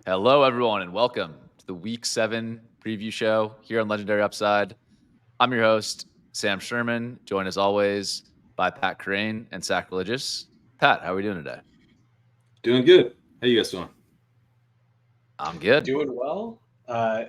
Hello, everyone, and welcome to the Week 7 preview show here on Legendary Upside. I'm your host, Sam Sherman, joined as always by Pat Crane and Sackreligious. Pat, how are we doing today? Doing good. How you guys doing? I'm good. Doing well.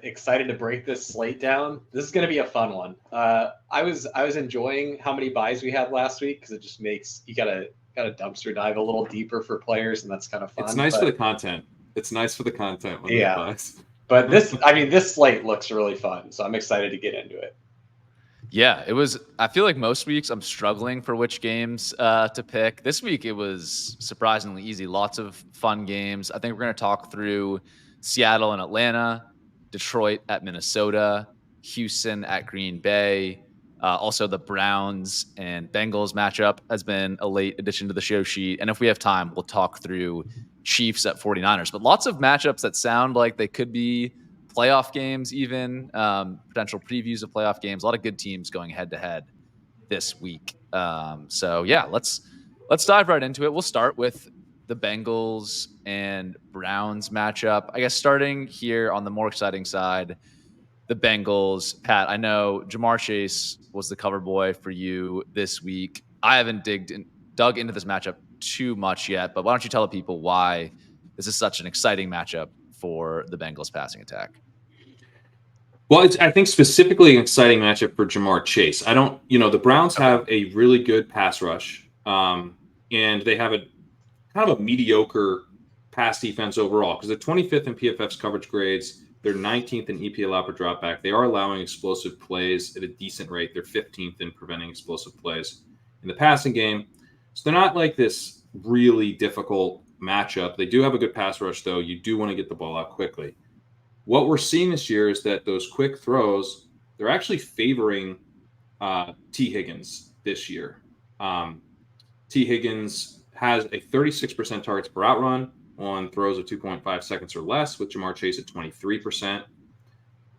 Excited to break this slate down. This is going to be a fun one. I was enjoying how many buys we had last week because it just makes you gotta dumpster dive a little deeper for players, and that's kind of It's fun. nice for the But content. It's nice for the content when there's yeah, buys. but this slate looks really fun, so I'm excited to get into it. Yeah, it was. I feel like most weeks I'm struggling for which games to pick. This week it was surprisingly easy. Lots of fun games. I think we're going to talk through Seattle and Atlanta, Detroit at Minnesota, Houston at Green Bay. Also, the Browns and Bengals matchup has been a late addition to the show sheet. And if we have time, we'll talk through Chiefs at 49ers. But lots of matchups that sound like they could be playoff games, even potential previews of playoff games. A lot of good teams going head to head this week. So yeah, let's dive right into it. We'll start with the Bengals and Browns matchup. I guess starting here on the more exciting side, the Bengals. Pat, I know Jamar Chase was the cover boy for you this week. I haven't dug into this matchup too much yet, but why don't you tell the people why this is such an exciting matchup for the Bengals passing attack? Well, I think specifically an exciting matchup for Jamar Chase. I don't, the Browns Okay. have a really good pass rush, and they have a kind of a mediocre pass defense overall because they're 25th in PFF's coverage grades. They're 19th in EPA per dropback. They are allowing explosive plays at a decent rate. They're 15th in preventing explosive plays in the passing game. So they're not like this really difficult matchup. They do have a good pass rush, though. You do want to get the ball out quickly. What we're seeing this year is that those quick throws, they're actually favoring T. Higgins this year. T. Higgins has a 36% targets per out run on throws of 2.5 seconds or less, with Jamar Chase at 23%.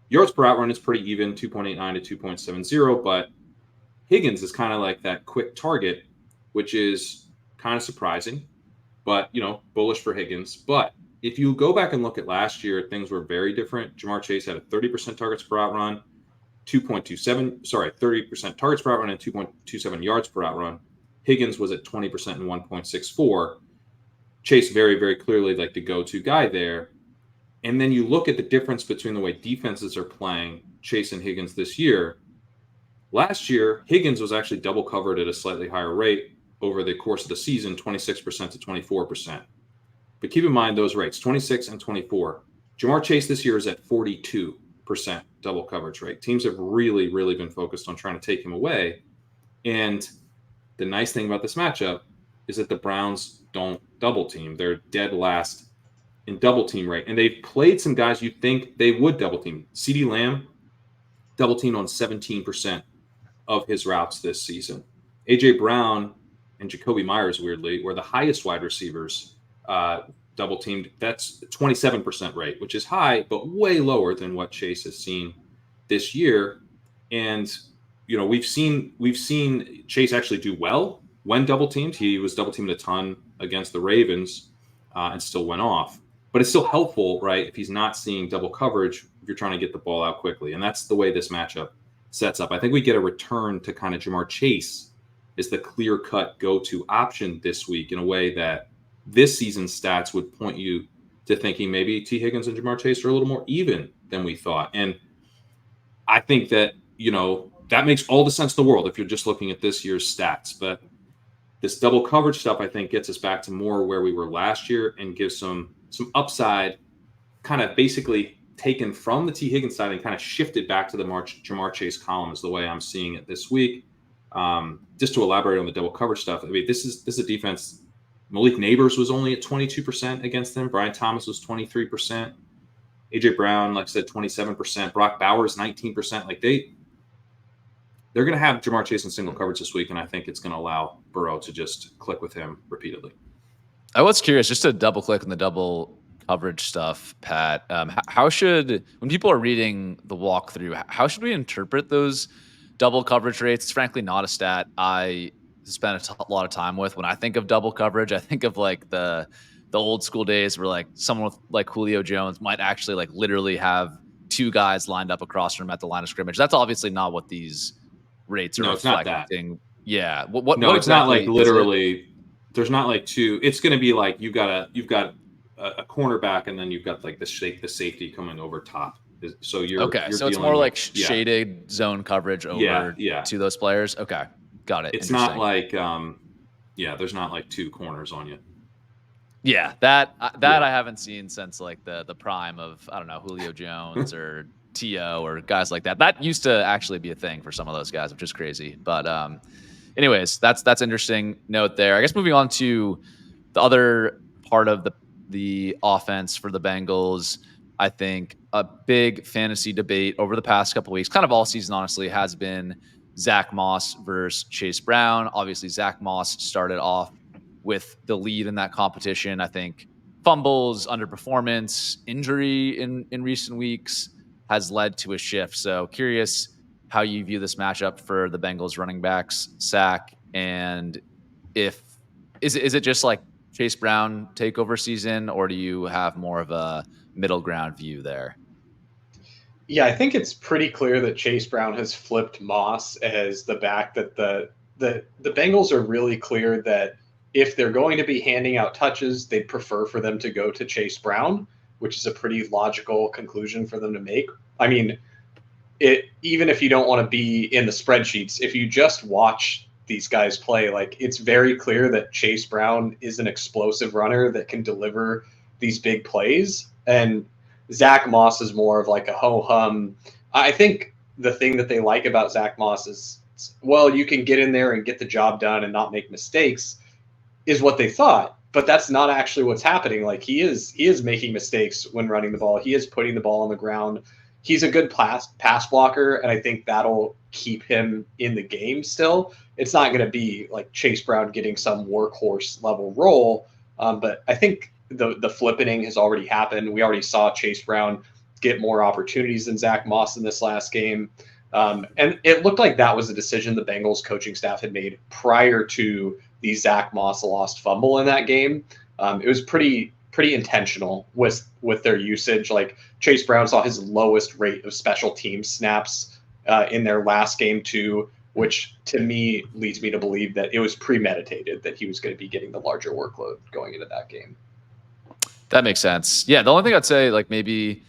Yards per out run is pretty even, 2.89 to 2.70, but Higgins is kind of like that quick target, which is kind of surprising, but, bullish for Higgins. But if you go back and look at last year, things were very different. Jamar Chase had a 30% targets per out run, 30% targets per out run and 2.27 yards per out run. Higgins was at 20% and 1.64. Chase very, very clearly like the go-to guy there. And then you look at the difference between the way defenses are playing Chase and Higgins this year. Last year, Higgins was actually double covered at a slightly higher rate over the course of the season, 26% to 24%. But keep in mind those rates, 26 and 24. Jamar Chase this year is at 42% double coverage rate. Teams have really, really been focused on trying to take him away. And the nice thing about this matchup is that the Browns don't double team. They're dead last in double team rate. And they've played some guys you think they would double team. CeeDee Lamb double teamed on 17% of his routes this season. A.J. Brown and Jacoby Myers, weirdly, were the highest wide receivers double teamed. That's 27% rate, which is high, but way lower than what Chase has seen this year. And we've seen Chase actually do well when double teamed. He was double teamed a ton against the Ravens and still went off. But it's still helpful, right, if he's not seeing double coverage, if you're trying to get the ball out quickly. And that's the way this matchup sets up. I think we get a return to kind of Jamar Chase is the clear-cut go-to option this week in a way that this season's stats would point you to thinking maybe T. Higgins and Jamar Chase are a little more even than we thought. And I think that, that makes all the sense in the world if you're just looking at this year's stats. But this double coverage stuff, I think, gets us back to more where we were last year and gives some upside, kind of basically taken from the T. Higgins side and kind of shifted back to the Jamar Chase column is the way I'm seeing it this week. Just to elaborate on the double coverage stuff, I mean, this is a defense. Malik Neighbors was only at 22% against them. Brian Thomas was 23%. A.J. Brown, like I said, 27%. Brock Bowers, 19%. Like they're going to have Jamar Chase in single coverage this week, and I think it's going to allow Burrow to just click with him repeatedly. I was curious, just to double click on the double coverage stuff, Pat. How should, when people are reading the walkthrough, how should we interpret those double coverage rates? It's frankly not a stat I spend a lot of time with. When I think of double coverage, I think of like the the old school days where like someone with like Julio Jones might actually like literally have two guys lined up across from him at the line of scrimmage. That's obviously not what these rates are No, it's not that. reflecting. Yeah. What No, it's not like exactly is it? literally. There's not like two. It's going to be like you've got a cornerback, and then you've got like the safety coming over top. So you're So it's more like shaded zone coverage over to those players. Okay, got it. It's not like there's not like two corners on you. Yeah, that I haven't seen since like the prime of, I don't know, Julio Jones or T.O. or guys like that. That used to actually be a thing for some of those guys, which is crazy. But anyways, that's interesting note there. I guess moving on to the other part of the offense for the Bengals, I think a big fantasy debate over the past couple of weeks, kind of all season, honestly, has been Zach Moss versus Chase Brown. Obviously, Zach Moss started off with the lead in that competition. I think fumbles, underperformance, injury in recent weeks has led to a shift. So curious how you view this matchup for the Bengals running backs, Sack, and is it just like Chase Brown takeover season, or do you have more of a middle ground view there? Yeah, I think it's pretty clear that Chase Brown has flipped Moss as the back that the Bengals are really clear that if they're going to be handing out touches, they'd prefer for them to go to Chase Brown, which is a pretty logical conclusion for them to make. I mean, even if you don't want to be in the spreadsheets, if you just watch these guys play, like it's very clear that Chase Brown is an explosive runner that can deliver these big plays. And Zach Moss is more of like a ho-hum. I think the thing that they like about Zach Moss is, well, you can get in there and get the job done and not make mistakes, is what they thought. But that's not actually what's happening. Like he is making mistakes when running the ball. He is putting the ball on the ground. He's a good pass blocker, and I think that'll keep him in the game still. It's not going to be like Chase Brown getting some workhorse level role, but I think the flippening has already happened. We already saw Chase Brown get more opportunities than Zach Moss in this last game. And it looked like that was a decision the Bengals coaching staff had made prior to the Zach Moss lost fumble in that game. It was pretty intentional with their usage. Like Chase Brown saw his lowest rate of special team snaps in their last game too, which to me leads me to believe that it was premeditated that he was going to be getting the larger workload going into that game. That makes sense. Yeah, the only thing I'd say, like maybe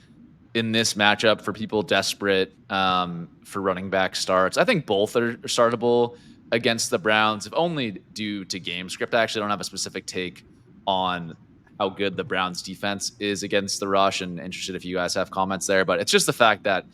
in this matchup for people desperate for running back starts, I think both are startable against the Browns, if only due to game script. I actually don't have a specific take on how good the Browns defense is against the rush, and interested if you guys have comments there. But it's just the fact that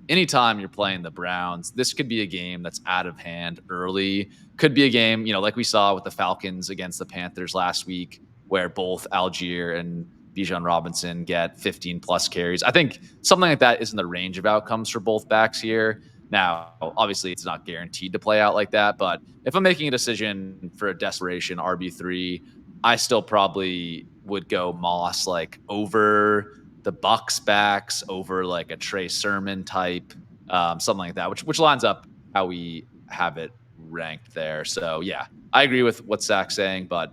anytime you're playing the Browns, this could be a game that's out of hand early. Could be a game, like we saw with the Falcons against the Panthers last week, where both Allgeier and Bijan Robinson get 15 plus carries. I think something like that is in the range of outcomes for both backs here. Now, obviously, it's not guaranteed to play out like that, but if I'm making a decision for a desperation RB3, I still probably would go Moss like over the Bucks backs, over like a Trey Sermon type, something like that, which lines up how we have it ranked there. So yeah, I agree with what Zach's saying, but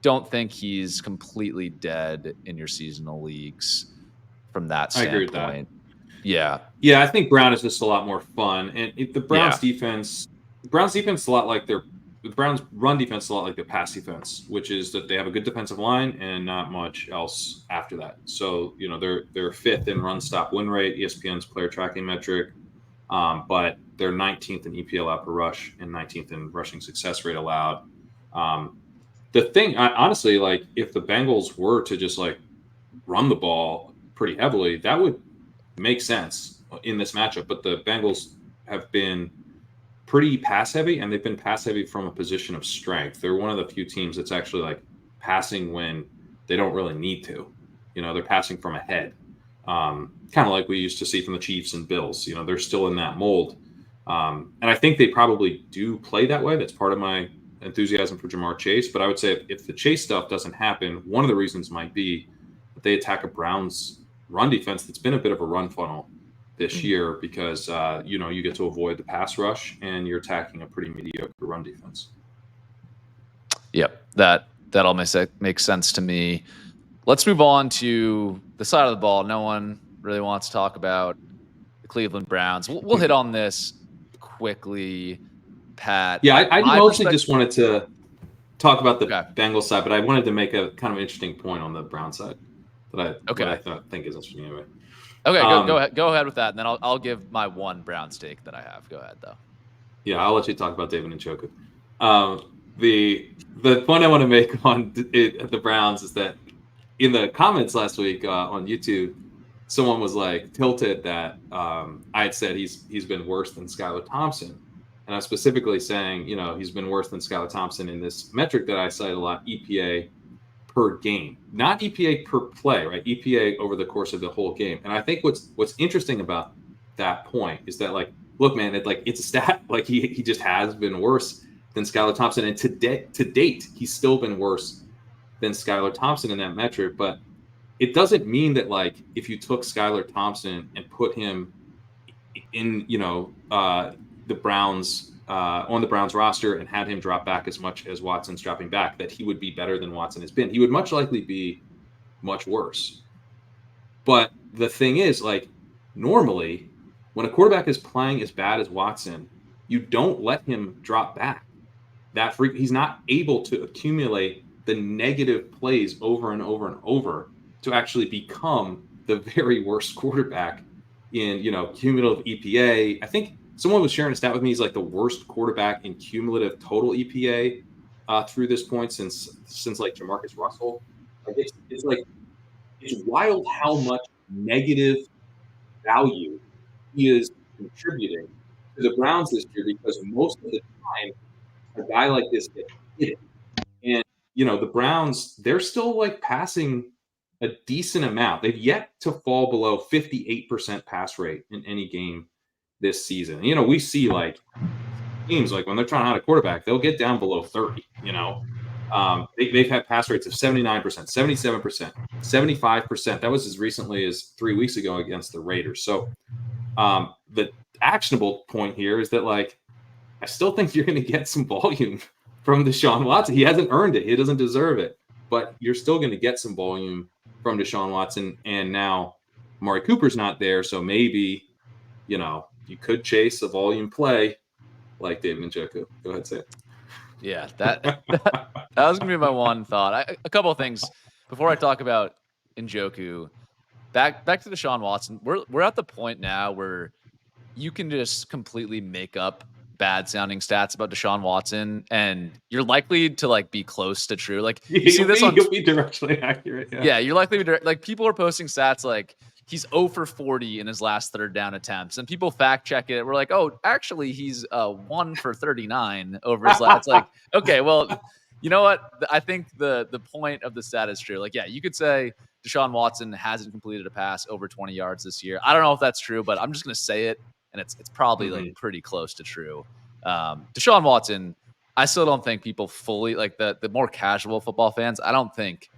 don't think he's completely dead in your seasonal leagues from that standpoint. I agree with that. Yeah, I think Brown is just a lot more fun, and the Browns defense is a lot like the Browns run defense is a lot like their pass defense, which is that they have a good defensive line and not much else after that. So they're fifth in run stop win rate, ESPN's player tracking metric, but they're 19th in EPL out per rush and 19th in rushing success rate allowed. The thing, honestly, like if the Bengals were to just like run the ball pretty heavily, that would make sense in this matchup. But the Bengals have been pretty pass heavy, and they've been pass heavy from a position of strength. They're one of the few teams that's actually like passing when they don't really need to. They're passing from ahead, kind of like we used to see from the Chiefs and Bills. They're still in that mold, and I think they probably do play that way. That's part of my enthusiasm for Jamar Chase. But I would say if the Chase stuff doesn't happen, one of the reasons might be that they attack a Browns run defense that's been a bit of a run funnel this year, because you get to avoid the pass rush and you're attacking a pretty mediocre run defense. Yep, that all makes sense to me. Let's move on to the side of the ball. No one really wants to talk about the Cleveland Browns. We'll hit on this quickly, Pat. Yeah, I My mostly perspective. just wanted to talk about the Okay. Bengals side, but I wanted to make a kind of interesting point on the Brown side that I Okay. think is interesting anyway. Okay. Go ahead. Go ahead with that, and then I'll give my one Browns take that I have. Go ahead though. Yeah, I'll let you talk about David Njoku. The point I want to make on the Browns is that in the comments last week on YouTube, someone was like tilted that I had said he's been worse than Skylar Thompson, and I'm specifically saying he's been worse than Skylar Thompson in this metric that I cite a lot, EPA per game, not EPA per play, right? EPA over the course of the whole game. And I think what's interesting about that point is that, like, look, man, it's a stat. Like he just has been worse than Skylar Thompson, and to date, he's still been worse than Skylar Thompson in that metric. But it doesn't mean that, like, if you took Skylar Thompson and put him in, the Browns on the Browns roster and had him drop back as much as Watson's dropping back, that he would be better than Watson has been. He would much likely be much worse. But the thing is, like, normally when a quarterback is playing as bad as Watson, you don't let him drop back. He's not able to accumulate the negative plays over and over and over to actually become the very worst quarterback in, cumulative EPA. I think someone was sharing a stat with me. He's like the worst quarterback in cumulative total EPA through this point since like Jamarcus Russell. Like it's wild how much negative value he is contributing to the Browns this year, because most of the time a guy like this gets hit. And the Browns, they're still like passing a decent amount. They've yet to fall below 58% pass rate in any game this season. We see like teams, like when they're trying to hide a quarterback, they'll get down below 30. They've had pass rates of 79%, 77%, 75%. That was as recently as 3 weeks ago against the Raiders. So the actionable point here is that, like, I still think you're going to get some volume from Deshaun Watson. He hasn't earned it. He doesn't deserve it. But you're still going to get some volume from Deshaun Watson. And now Amari Cooper's not there. So maybe, you could chase a volume play like David Njoku. Go ahead, say it. Yeah, that was going to be my one thought. A couple of things before I talk about Njoku. Back to Deshaun Watson. We're at the point now where you can just completely make up bad sounding stats about Deshaun Watson, and you're likely to like be close to true. Like you see this you'll be directionally accurate. Yeah, you're likely to be like, people are posting stats like he's 0 for 40 in his last third down attempts, and people fact check it. We're like, oh, actually he's 1 for 39 over his last. It's like, okay, well, you know what? I think the point of the stat is true. Like, yeah, you could say Deshaun Watson hasn't completed a pass over 20 yards this year. I don't know if that's true, but I'm just going to say it. And it's probably like pretty close to true. Deshaun Watson, I still don't think people fully, like the more casual football fans, I don't think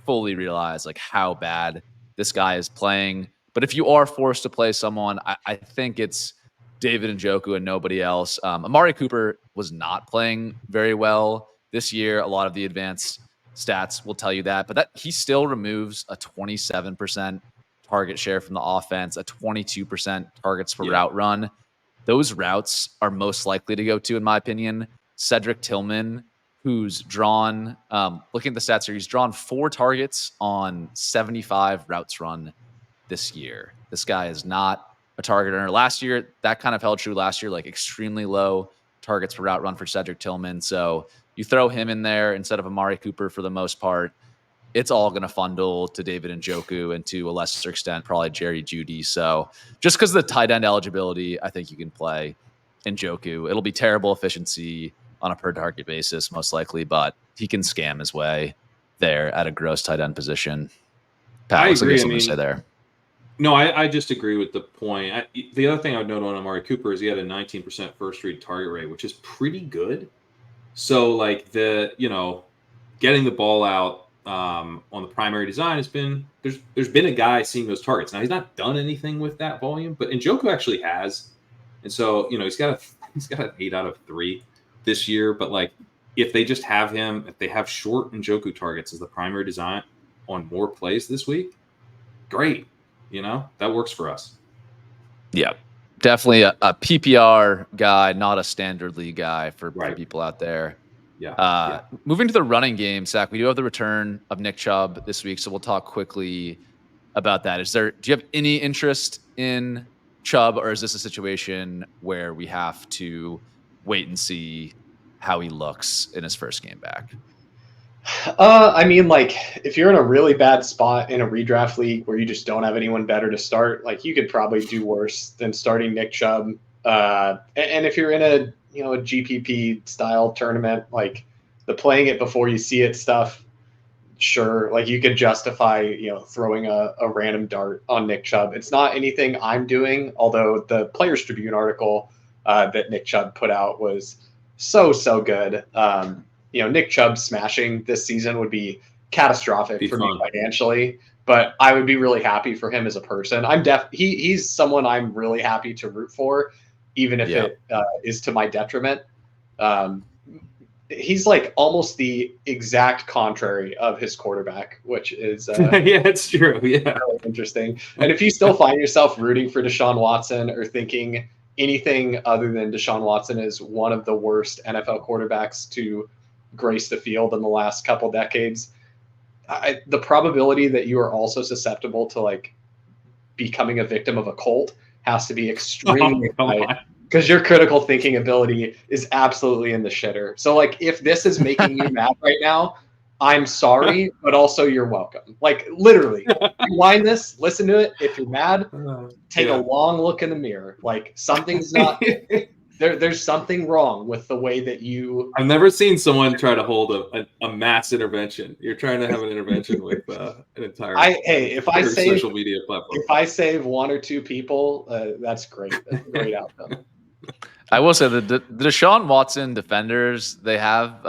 fully realize like how bad this guy is playing. But if you are forced to play someone, I think it's David Njoku and nobody else. Amari Cooper was not playing very well this year. A lot of the advanced stats will tell you that, but he still removes a 27% target share from the offense, a 22% targets for route run. Those routes are most likely to go to, in my opinion, Cedric Tillman, who's drawn, looking at the stats here, he's drawn 4 targets on 75 routes run this year. This guy is not a target earner. Last year, that kind of held true last year, like extremely low targets for route run for Cedric Tillman. So you throw him in there instead of Amari Cooper for the most part, it's all going to funnel to David Njoku and to a lesser extent, probably Jerry Jeudy. So just because of the tight end eligibility, I think you can play Njoku. It'll be terrible efficiency on a per target basis, most likely, but he can scam his way there at a gross tight end position. Pat, I agree. Something to say there. No, I just agree with the point. The other thing I would note on Amari Cooper is he had a 19% first read target rate, which is pretty good. So, like, getting the ball out on the primary design has been, there's been a guy seeing those targets. Now, he's not done anything with that volume, but Njoku actually has. And so, he's got an 8 out of 3 this year. But, like, if they just have him, if they have short Njoku targets as the primary design, on more plays this week, great. That works for us. Yeah, definitely a PPR guy, not a standard league guy for people out there. Yeah. Moving to the running game, Zach, we do have the return of Nick Chubb this week, so we'll talk quickly about that. Do you have any interest in Chubb, or is this a situation where we have to wait and see how he looks in his first game back? I mean, like, if you're in a really bad spot in a redraft league where you just don't have anyone better to start, like, you could probably do worse than starting Nick Chubb. And if you're in a GPP style tournament, like the playing it before you see it stuff, sure, like you could justify throwing a random dart on Nick Chubb. It's not anything I'm doing, although the Players Tribune article that Nick Chubb put out was so good. Nick Chubb smashing this season would be catastrophic for me financially, but I would be really happy for him as a person. He's someone I'm really happy to root for, even if it is to my detriment. He's like almost the exact contrary of his quarterback, which is it's true. Yeah, really interesting. And if you still find yourself rooting for Deshaun Watson or thinking anything other than Deshaun Watson is one of the worst NFL quarterbacks to grace the field in the last couple decades, the probability that you are also susceptible to like becoming a victim of a cult has to be extremely high, because your critical thinking ability is absolutely in the shitter. So like, if this is making you mad right now, I'm sorry, but also you're welcome. Like literally, rewind this, listen to it. If you're mad, take a long look in the mirror. Like something's not there's something wrong with the way that you. I've never seen someone try to hold a mass intervention. You're trying to have an intervention with an entire if I save social media platform. If I save one or two people, that's great. That's a great outcome. I will say the Deshaun Watson defenders, they have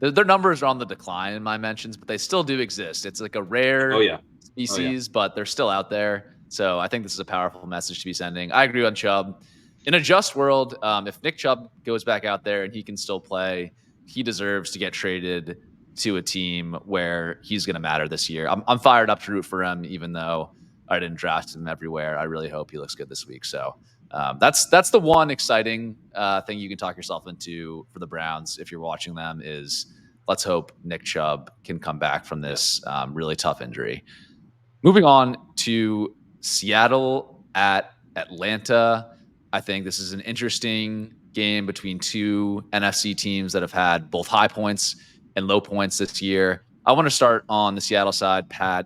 their numbers are on the decline in my mentions, but they still do exist. It's like a rare species, but they're still out there. So I think this is a powerful message to be sending. I agree on Chubb. In a just world, if Nick Chubb goes back out there and he can still play, he deserves to get traded to a team where he's going to matter this year. I'm fired up to root for him, even though I didn't draft him everywhere. I really hope he looks good this week. So that's the one exciting thing you can talk yourself into for the Browns if you're watching them is let's hope Nick Chubb can come back from this really tough injury. Moving on to Seattle at Atlanta. I think this is an interesting game between two NFC teams that have had both high points and low points this year. I want to start on the Seattle side, Pat.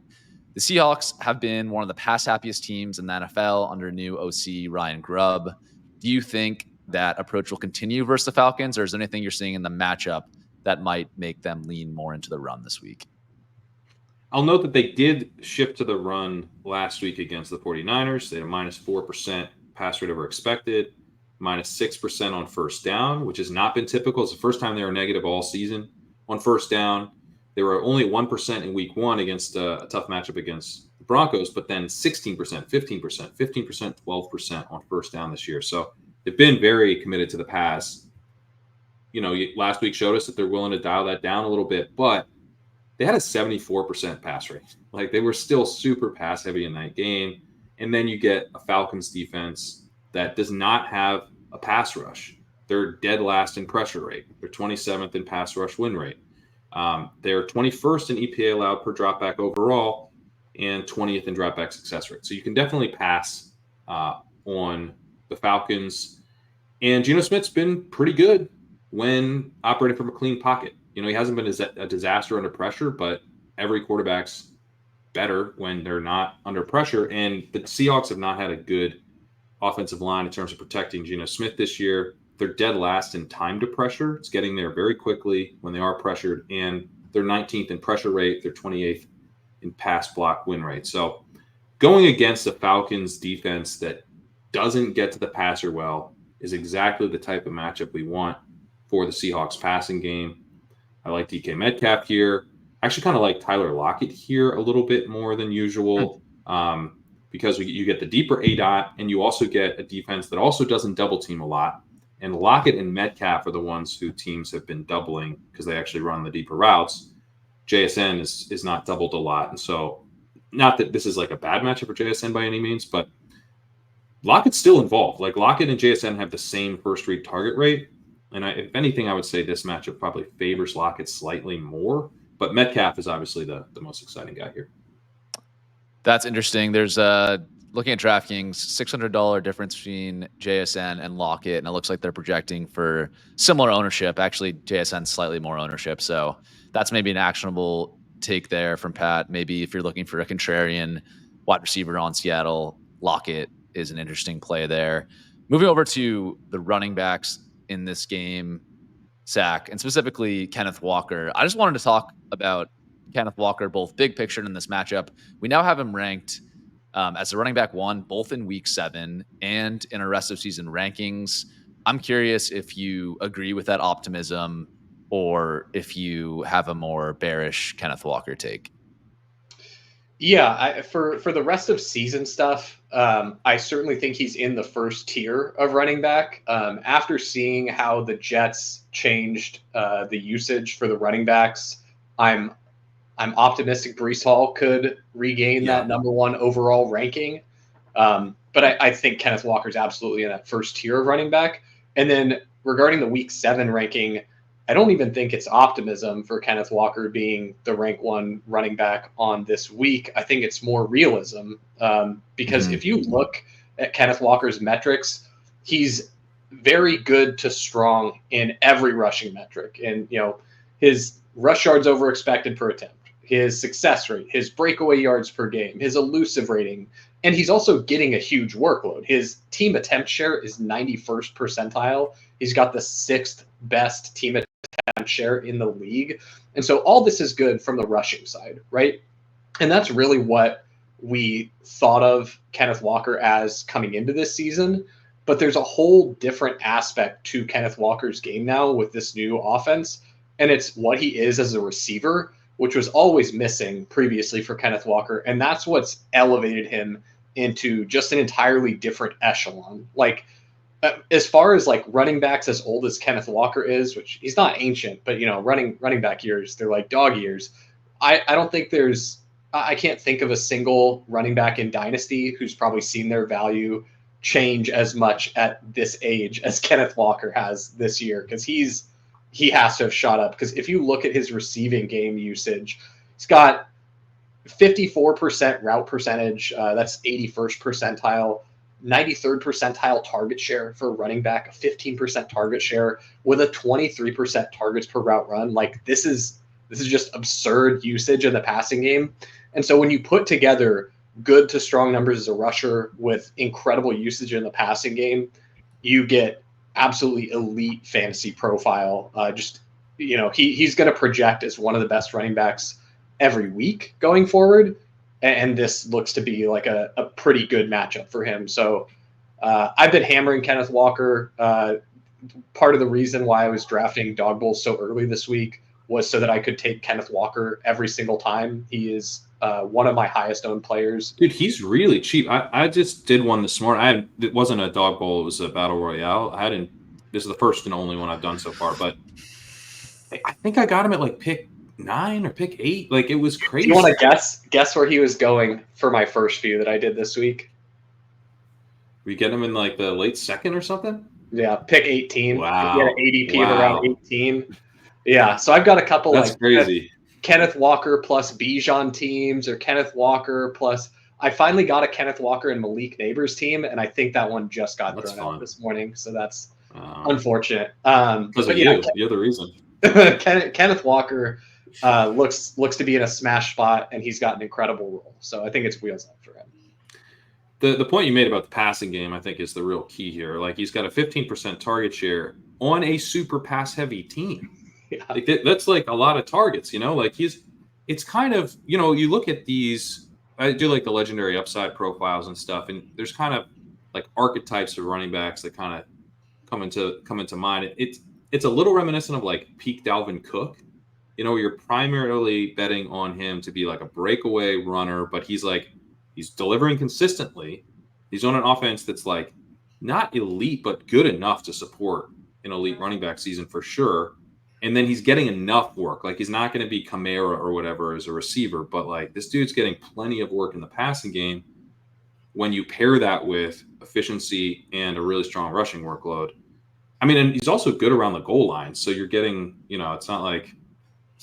The Seahawks have been one of the pass happiest teams in the NFL under new OC Ryan Grubb. Do you think that approach will continue versus the Falcons, or is there anything you're seeing in the matchup that might make them lean more into the run this week? I'll note that they did shift to the run last week against the 49ers. They had a -4% pass rate over expected, -6% on first down, which has not been typical. It's the first time they were negative all season on first down. They were only 1% in week one against a tough matchup against the Broncos, but then 16%, 15%, 15%, 12% on first down this year. So they've been very committed to the pass. Last week showed us that they're willing to dial that down a little bit, but they had a 74% pass rate. Like they were still super pass heavy in that game. And then you get a Falcons defense that does not have a pass rush. They're dead last in pressure rate. They're 27th in pass rush win rate. They're 21st in EPA allowed per dropback overall and 20th in dropback success rate. So you can definitely pass on the Falcons. And Geno Smith's been pretty good when operating from a clean pocket. He hasn't been a disaster under pressure, but every quarterback's better when they're not under pressure. And the Seahawks have not had a good offensive line in terms of protecting Geno Smith this year. They're dead last in time to pressure. It's getting there very quickly when they are pressured. And they're 19th in pressure rate. They're 28th in pass block win rate. So going against the Falcons defense that doesn't get to the passer well is exactly the type of matchup we want for the Seahawks passing game. I like DK Metcalf here. I actually kind of like Tyler Lockett here a little bit more than usual because you get the deeper A-dot, and you also get a defense that also doesn't double team a lot. And Lockett and Metcalf are the ones who teams have been doubling because they actually run the deeper routes. JSN is not doubled a lot. And so, not that this is like a bad matchup for JSN by any means, but Lockett's still involved. Like Lockett and JSN have the same first read target rate. And if anything, I would say this matchup probably favors Lockett slightly more. But Metcalf is obviously the most exciting guy here. That's interesting. There's looking at DraftKings, $600 difference between JSN and Lockett, and it looks like they're projecting for similar ownership. Actually, JSN slightly more ownership, so that's maybe an actionable take there from Pat. Maybe if you're looking for a contrarian wide receiver on Seattle, Lockett is an interesting play there. Moving over to the running backs in this game, Zach, and specifically Kenneth Walker. I just wanted to talk about Kenneth Walker, both big picture in this matchup. We now have him ranked as a running back 1, both in week 7 and in our rest of season rankings. I'm curious if you agree with that optimism or if you have a more bearish Kenneth Walker take. Yeah, for the rest of season stuff, I certainly think he's in the first tier of running back. After seeing how the Jets changed the usage for the running backs, I'm optimistic Breece Hall could regain that number 1 overall ranking. But I think Kenneth Walker's absolutely in that first tier of running back. And then regarding the week 7 ranking, I don't even think it's optimism for Kenneth Walker being the rank 1 running back on this week. I think it's more realism because if you look at Kenneth Walker's metrics, he's very good to strong in every rushing metric. And, his rush yards over expected per attempt, his success rate, his breakaway yards per game, his elusive rating, and he's also getting a huge workload. His team attempt share is 91st percentile. He's got the 6th best team attempt share in the league. And so all this is good from the rushing side, right? And that's really what we thought of Kenneth Walker as coming into this season. But there's a whole different aspect to Kenneth Walker's game now with this new offense. And it's what he is as a receiver, which was always missing previously for Kenneth Walker. And that's what's elevated him into just an entirely different echelon. Like, as far as like running backs as old as Kenneth Walker is, which he's not ancient, but running back years, they're like dog years. I don't think I can't think of a single running back in Dynasty who's probably seen their value change as much at this age as Kenneth Walker has this year, because he has to have shot up. Because if you look at his receiving game usage, he's got 54% route percentage. That's 81st percentile. 93rd percentile target share for a running back, a 15% target share with a 23% targets per route run. Like this is just absurd usage in the passing game. And so when you put together good to strong numbers as a rusher with incredible usage in the passing game, you get absolutely elite fantasy profile. He's going to project as one of the best running backs every week going forward. And this looks to be like a pretty good matchup for him. So I've been hammering Kenneth Walker. Part of the reason why I was drafting dog bowls so early this week was so that I could take Kenneth Walker every single time. He is one of my highest owned players. Dude, he's really cheap. I just did one this morning. It wasn't a dog bowl. It was a battle royale. This is the first and only one I've done so far, but I think I got him at like pick 9 or pick 8. Like it was crazy. Do you want to guess where he was going for my first few that I did this week? We get him in like the late 2nd or something? Yeah, pick 18. Wow. He had an ADP of around 18. Yeah, so I've got a couple. That's crazy. Kenneth Walker plus Bijan teams, or Kenneth Walker plus. I finally got a Kenneth Walker and Malik Neighbors team, and I think that one just got thrown out this morning. So that's unfortunate. Because of you. You're the reason. Kenneth Walker looks to be in a smash spot, and he's got an incredible role. So I think it's wheels up for him. The point you made about the passing game, I think, is the real key here. Like he's got a 15% target share on a super pass heavy team. Yeah. Like that's like a lot of targets, like it's kind of, you look at these, I do like the legendary upside profiles and stuff. And there's kind of like archetypes of running backs that kind of come into mind. It's a little reminiscent of like peak Dalvin Cook. You're primarily betting on him to be like a breakaway runner, but he's delivering consistently. He's on an offense that's like not elite, but good enough to support an elite running back season for sure. And then he's getting enough work. Like, he's not going to be Kamara or whatever as a receiver, but like, this dude's getting plenty of work in the passing game. When you pair that with efficiency and a really strong rushing workload, I mean, and he's also good around the goal line. So you're getting, it's not like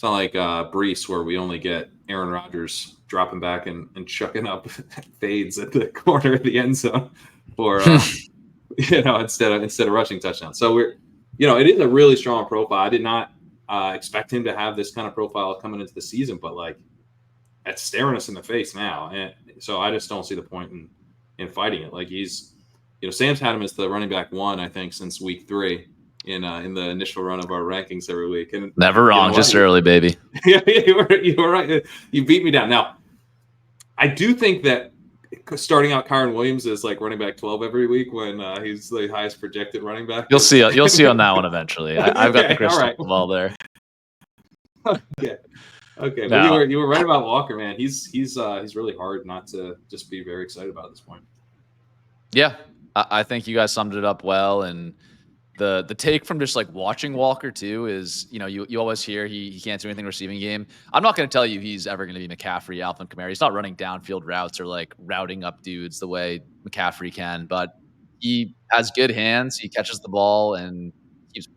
Brees, where we only get Aaron Rodgers dropping back and chucking up fades at the corner of the end zone, or instead of rushing touchdowns. So we're, it is a really strong profile. I did not expect him to have this kind of profile coming into the season, but like, it's staring us in the face now, and so I just don't see the point in fighting it. Like, he's, Sam's had him as the running back 1, I think, since week 3 in the initial run of our rankings every week. And never wrong, just early, baby. Yeah, you were right. You beat me down. Now, I do think that starting out Kyren Williams as like running back 12 every week, when he's the highest projected running back. You'll see on that one eventually. I've got the crystal ball there. Yeah. Okay, but you were right about Walker, man. He's really hard not to just be very excited about at this point. Yeah, I think you guys summed it up well, and the take from just like watching Walker too is, you always hear he can't do anything receiving game. I'm not going to tell you he's ever going to be McCaffrey, Alvin Kamara. He's not running downfield routes or like routing up dudes the way McCaffrey can, but he has good hands. He catches the ball and keeps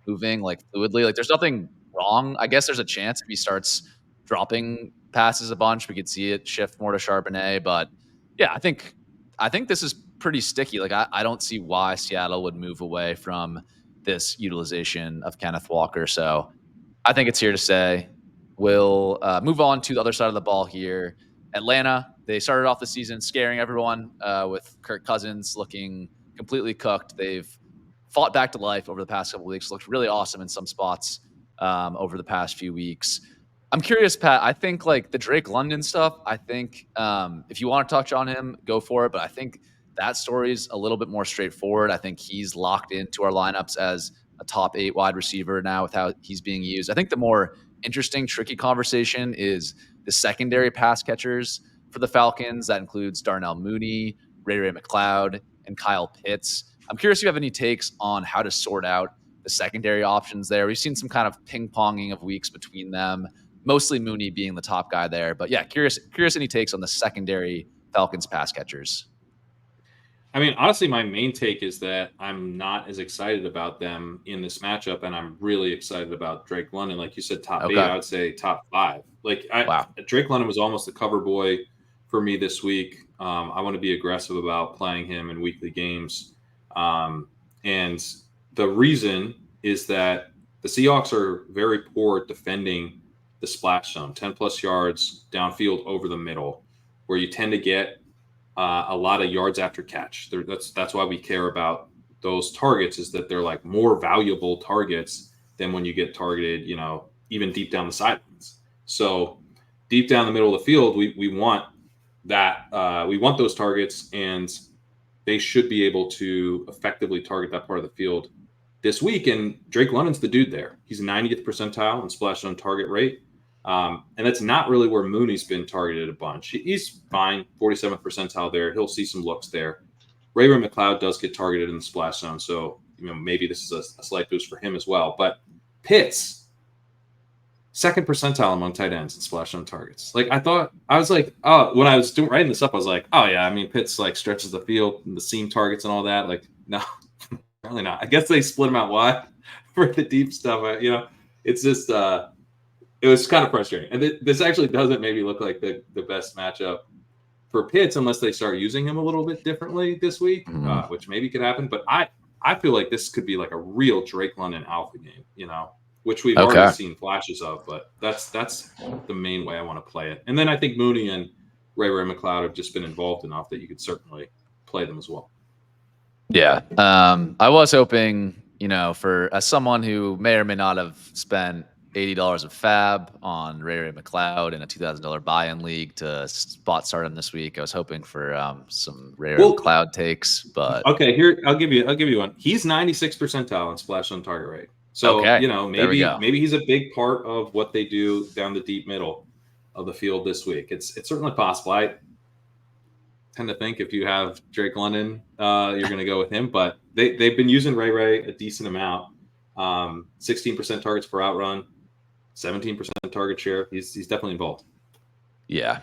moving like fluidly. Like, there's nothing wrong. I guess there's a chance if he starts dropping passes a bunch, we could see it shift more to Charbonnet. But yeah, I think this is pretty sticky. Like, I don't see why Seattle would move away from this utilization of Kenneth Walker. So I think it's here to stay. We'll move on to the other side of the ball here. Atlanta, they started off the season scaring everyone with Kirk Cousins looking completely cooked. They've fought back to life over the past couple of weeks, looked really awesome in some spots over the past few weeks. I'm curious, Pat. I think like the Drake London stuff, I think if you want to touch on him, go for it. But I think that story is a little bit more straightforward. I think he's locked into our lineups as a top 8 wide receiver now with how he's being used. I think the more interesting, tricky conversation is the secondary pass catchers for the Falcons. That includes Darnell Mooney, Ray McLeod, and Kyle Pitts. I'm curious if you have any takes on how to sort out the secondary options there. We've seen some kind of ping-ponging of weeks between them, mostly Mooney being the top guy there. But yeah, curious any takes on the secondary Falcons pass catchers. I mean, honestly, my main take is that I'm not as excited about them in this matchup, and I'm really excited about Drake London. Like you said, top 8, I would say top 5. Like, Drake London was almost a cover boy for me this week. I want to be aggressive about playing him in weekly games. And the reason is that the Seahawks are very poor at defending the splash zone, 10-plus yards downfield over the middle, where you tend to get a lot of yards after catch. That's why we care about those targets, is that they're like more valuable targets than when you get targeted, even deep down the sidelines. So deep down the middle of the field, we want that. We want those targets, and they should be able to effectively target that part of the field this week. And Drake London's the dude there. He's 90th percentile in splash zone target rate. And that's not really where Mooney's been targeted a bunch. He's fine, 47th percentile there. He'll see some looks there. Ray McLeod does get targeted in the splash zone, so maybe this is a slight boost for him as well. But Pitts, 2nd percentile among tight ends in splash zone targets. Like, I was like, oh, when I was writing this up, I was like, oh yeah, I mean, Pitts like stretches the field and the seam targets and all that. Like, no, really not. I guess they split him out wide for the deep stuff. It's just it was kind of frustrating. And this actually doesn't maybe look like the best matchup for Pitts unless they start using him a little bit differently this week, which maybe could happen. But I feel like this could be like a real Drake London alpha game, which we've already seen flashes of. But that's the main way I want to play it. And then I think Mooney and Ray McLeod have just been involved enough that you could certainly play them as well. Yeah. I was hoping, for as someone who may or may not have spent $80 of fab on Ray McLeod in a $2,000 buy-in league to spot start him this week. I was hoping for some Ray McLeod takes, but okay, here I'll give you one. He's 96th percentile in splash on target rate. So maybe he's a big part of what they do down the deep middle of the field this week. It's certainly possible. I tend to think if you have Drake London, you're going to go with him, but they've been using Ray a decent amount. 16% targets per out run, 17% target share. He's definitely involved. Yeah,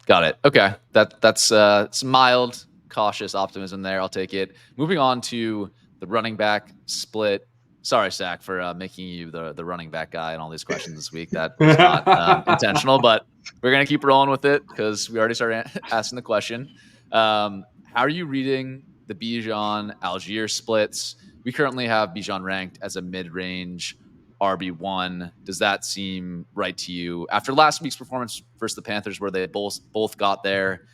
got it. Okay, that's some mild, cautious optimism there. I'll take it. Moving on to the running back split. Sorry, Sack, for making you the running back guy and all these questions this week. That was not intentional, but we're gonna keep rolling with it because we already started asking the question. How are you reading the Bijan Allgeier splits? We currently have Bijan ranked as a mid-range RB1. Does that seem right to you? After last week's performance versus the Panthers, where they both got there,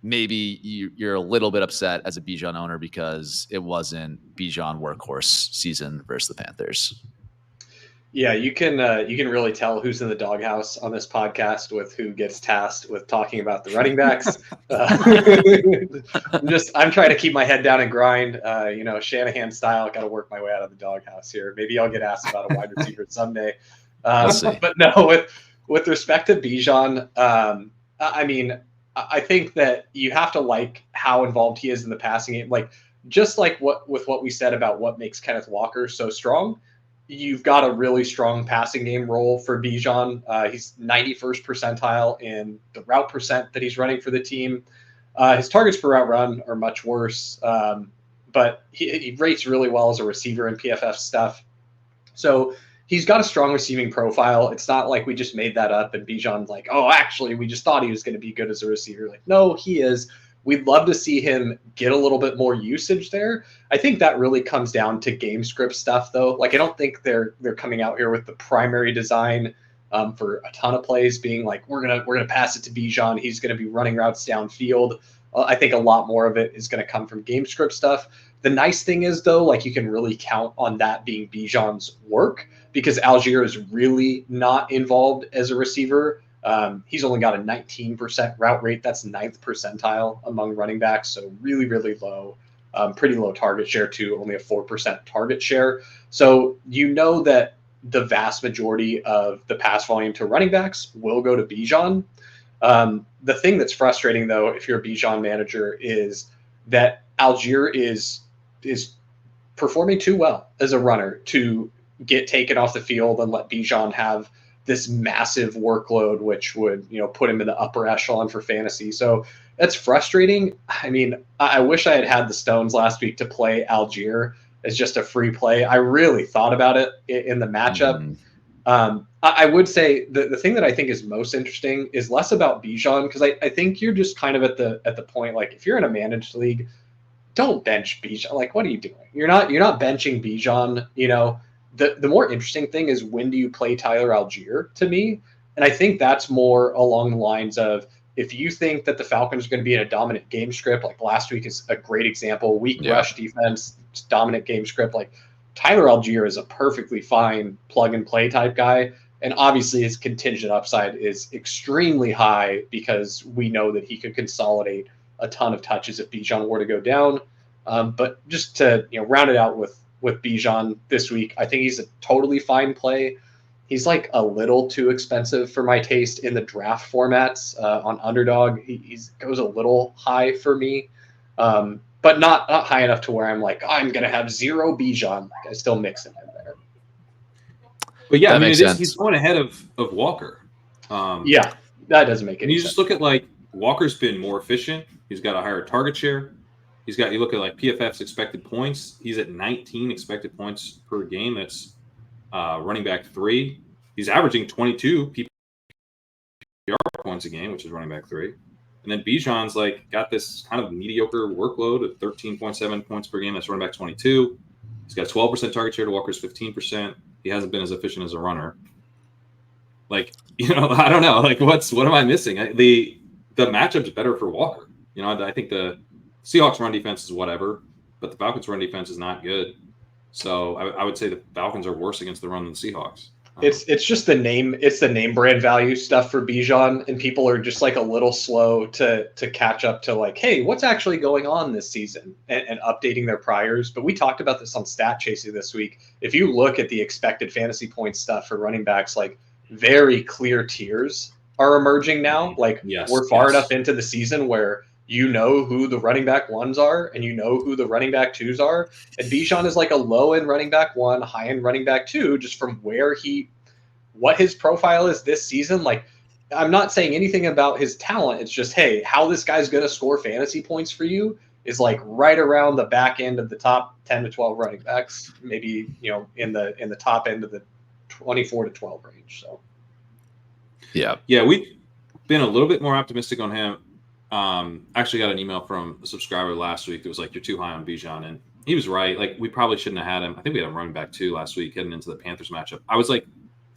maybe you're a little bit upset as a Bijan owner because it wasn't Bijan workhorse season versus the Panthers. Yeah, you can really tell who's in the doghouse on this podcast with who gets tasked with talking about the running backs. I'm trying to keep my head down and grind. Shanahan style. Got to work my way out of the doghouse here. Maybe I'll get asked about a wide receiver someday. But no, with respect to Bijan, I think that you have to like how involved he is in the passing game. Like just like what we said about what makes Kenneth Walker so strong. You've got a really strong passing game role for Bijan. He's 91st percentile in the route percent that he's running for the team. His targets per route run are much worse, but he rates really well as a receiver in PFF stuff. So he's got a strong receiving profile. It's not like we just made that up and Bijan's like, oh, actually, we just thought he was going to be good as a receiver. Like, no, he is. We'd love to see him get a little bit more usage there. I think that really comes down to game script stuff, though. Like, I don't think they're coming out here with the primary design for a ton of plays being like, we're gonna pass it to Bijan. He's gonna be running routes downfield. I think a lot more of it is gonna come from game script stuff. The nice thing is, though, like you can really count on that being Bijan's work because Allgeier is really not involved as a receiver. He's only got a 19% route rate. That's 9th percentile among running backs. So really, really low, pretty low target share too, only a 4% target share. So you know that the vast majority of the pass volume to running backs will go to Bijan. The thing that's frustrating though, if you're a Bijan manager, is that Allgeier is performing too well as a runner to get taken off the field and let Bijan have this massive workload, which would, put him in the upper echelon for fantasy. So that's frustrating. I mean, I wish I had the stones last week to play Allgeier as just a free play. I really thought about it in the matchup. I would say the thing that I think is most interesting is less about Bijan, because I think you're just kind of at the point, like if you're in a managed league, don't bench Bijan. Like, what are you doing? You're not benching Bijan, The more interesting thing is, when do you play Tyler Allgeier to me? And I think that's more along the lines of, if you think that the Falcons are going to be in a dominant game script, like last week is a great example, weak rush defense, dominant game script, like Tyler Allgeier is a perfectly fine plug and play type guy. And obviously his contingent upside is extremely high because we know that he could consolidate a ton of touches if Bijan were to go down. But just to round it out with Bijan this week, I think he's a totally fine play. He's like a little too expensive for my taste in the draft formats on Underdog. He goes a little high for me, but not high enough to where I'm like, I'm going to have zero Bijan. I still mix him in there. But yeah, he's going ahead of Walker. Yeah, that doesn't make any sense. You just look at like Walker's been more efficient. He's got a higher target share. You look at like PFF's expected points. He's at 19 expected points per game. That's running back 3. He's averaging 22 PPR points a game, which is running back 3. And then Bijan's like got this kind of mediocre workload at 13.7 points per game. That's running back 22. He's got 12% target share to Walker's 15%. He hasn't been as efficient as a runner. Like, I don't know. Like, what am I missing? The matchup's better for Walker. I think the Seahawks run defense is whatever, but the Falcons run defense is not good. So I would say the Falcons are worse against the run than the Seahawks. It's just the name. It's the name brand value stuff for Bijan, and people are just like a little slow to catch up to like, hey, what's actually going on this season, and updating their priors. But we talked about this on Stat Chasing this week. If you look at the expected fantasy points stuff for running backs, like very clear tiers are emerging now. Like we're far enough into the season where you know who the running back ones are and you know who the running back twos are. And Bijan is like a low end running back one, high end running back two, just from what his profile is this season. Like, I'm not saying anything about his talent. It's just, hey, how this guy's going to score fantasy points for you is like right around the back end of the top 10 to 12 running backs, maybe, in the top end of the 24 to 12 range. So, yeah, we've been a little bit more optimistic on him. Actually got an email from a subscriber last week that was like, "You're too high on Bijan," and he was right. Like, we probably shouldn't have had him. I think we had him running back 2 last week heading into the Panthers matchup. I was like